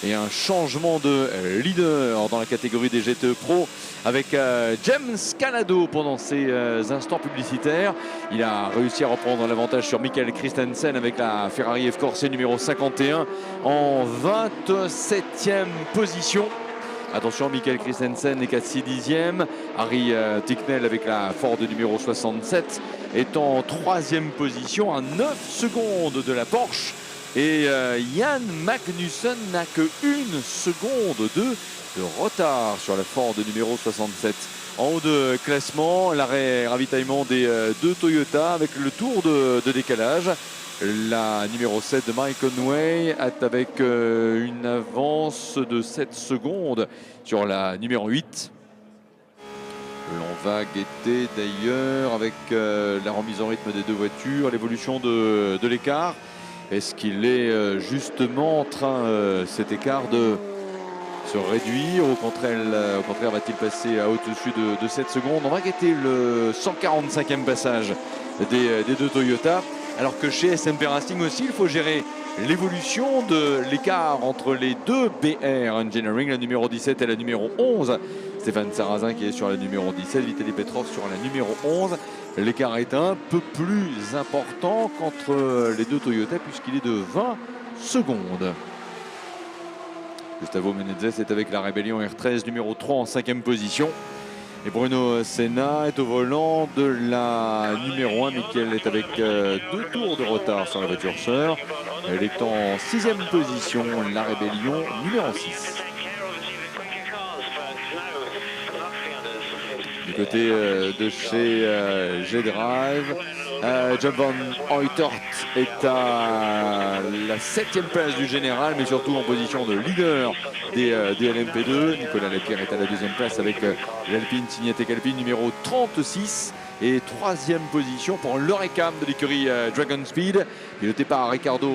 Et un changement de leader dans la catégorie des GTE Pro avec James Calado pendant ces instants publicitaires. Il a réussi à reprendre l'avantage sur Michael Christensen avec la Ferrari F-Corse numéro 51 en 27e position. Attention, Michael Christensen est qu'à 6/10. Harry Ticknell avec la Ford numéro 67 est en 3e position à 9 secondes de la Porsche. Et Jan Magnussen n'a que 1 seconde de retard sur la Ford numéro 67. En haut de classement, l'arrêt ravitaillement des deux Toyota avec le tour de décalage. La numéro 7 de Mike Conway est avec une avance de 7 secondes sur la numéro 8. L'on va guetter d'ailleurs avec la remise en rythme des deux voitures, l'évolution de l'écart. Est-ce qu'il est justement en train, cet écart, de se réduire? Au contraire va-t-il passer au-dessus de 7 secondes? On va guetter le 145e passage des deux Toyota. Alors que chez SMP Racing aussi, il faut gérer l'évolution de l'écart entre les deux BR Engineering, la numéro 17 et la numéro 11. Stéphane Sarrazin qui est sur la numéro 17, Vitaly Petrov sur la numéro 11. L'écart est un peu plus important qu'entre les deux Toyota puisqu'il est de 20 secondes. Gustavo Menezes est avec la Rébellion R13 numéro 3 en 5e position. Et Bruno Senna est au volant de la numéro 1. Michael est avec 2 tours de retard sur la voiture sœur. Elle est en 6e position, la Rébellion numéro 6. Du côté de chez G-Drive, John Van Oitert est à la 7e place du général, mais surtout en position de leader des LMP2. Nicolas Lapierre est à la 2e place avec l'Alpine Signatec Alpine numéro 36. Et 3e position pour l'Orecam de l'écurie Dragon Speed, piloté par Ricardo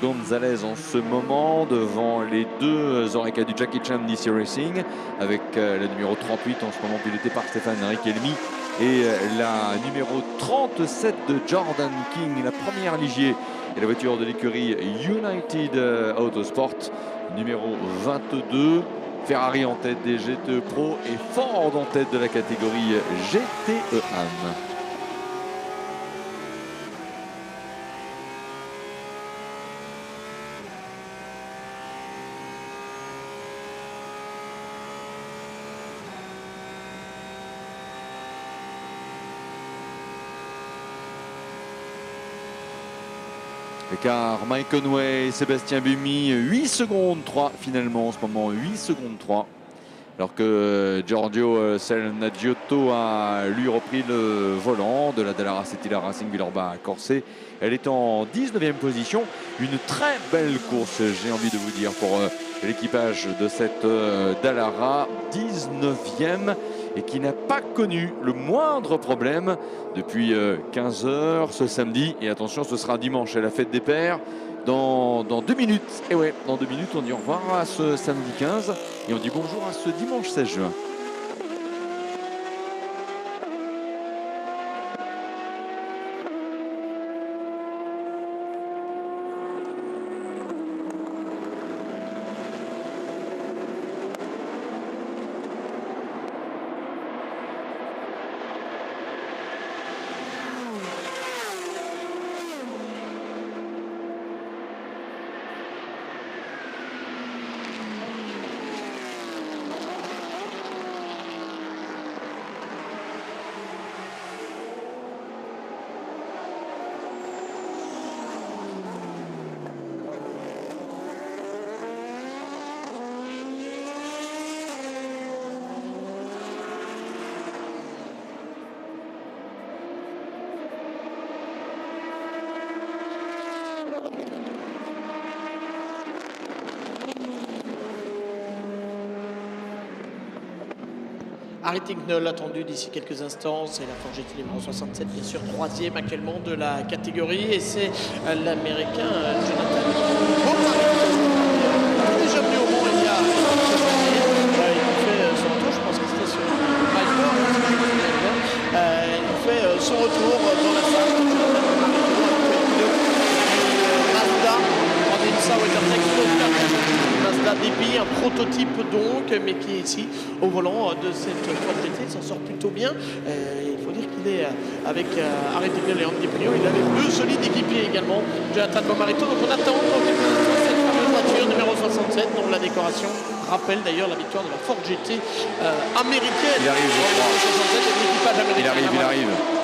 Gonzalez en ce moment, devant les deux Oreca du Jackie Chan DC Racing, avec la numéro 38 en ce moment pilotée par Stéphane Riquelme, et la numéro 37 de Jordan King, la première Ligier, et la voiture de l'écurie United Autosport, numéro 22. Ferrari en tête des GTE Pro et Ford en tête de la catégorie GTE AM. Car Mike Conway, Sébastien Buemi, 8 secondes 3 finalement en ce moment, 8 secondes 3 alors que Giorgio Selnagiotto a lui repris le volant de la Dallara Settila Racing Villeurbanne Corset. Elle est en 19e position. Une très belle course, j'ai envie de vous dire, pour l'équipage de cette Dallara, 19e, et qui n'a pas connu le moindre problème depuis 15 heures ce samedi. Et attention, ce sera dimanche à la fête des pères. Dans 2 minutes. Et ouais, dans 2 minutes, on dit au revoir à ce samedi 15 et on dit bonjour à ce dimanche 16 juin. Harry Tinknell attendu d'ici quelques instants, c'est la Forgetti numéro 67, bien sûr, 3e actuellement de la catégorie, et c'est l'américain Jonathan Beaumarito, déjà venu au Mans il y a quelques années. Il fait son retour, je pense que c'était sur Viper, il fait son retour dans la salle. Jonathan Beaumarito, Mazda en IMSA WeatherTech Mazda DP, un prototype donc, mais qui est ici au volant de cette Forgetti, il s'en sort plutôt bien. Il faut dire qu'il est avec Harry Tinknell et Andy Priaulx, il avait 2 solides équipiers également, Jonathan Beaumarito. Donc on attend cette fameuse voiture numéro 67 dont la décoration rappelle d'ailleurs la victoire de la Forgetti américaine. Il arrive, je crois. L'équipage américain. Il arrive.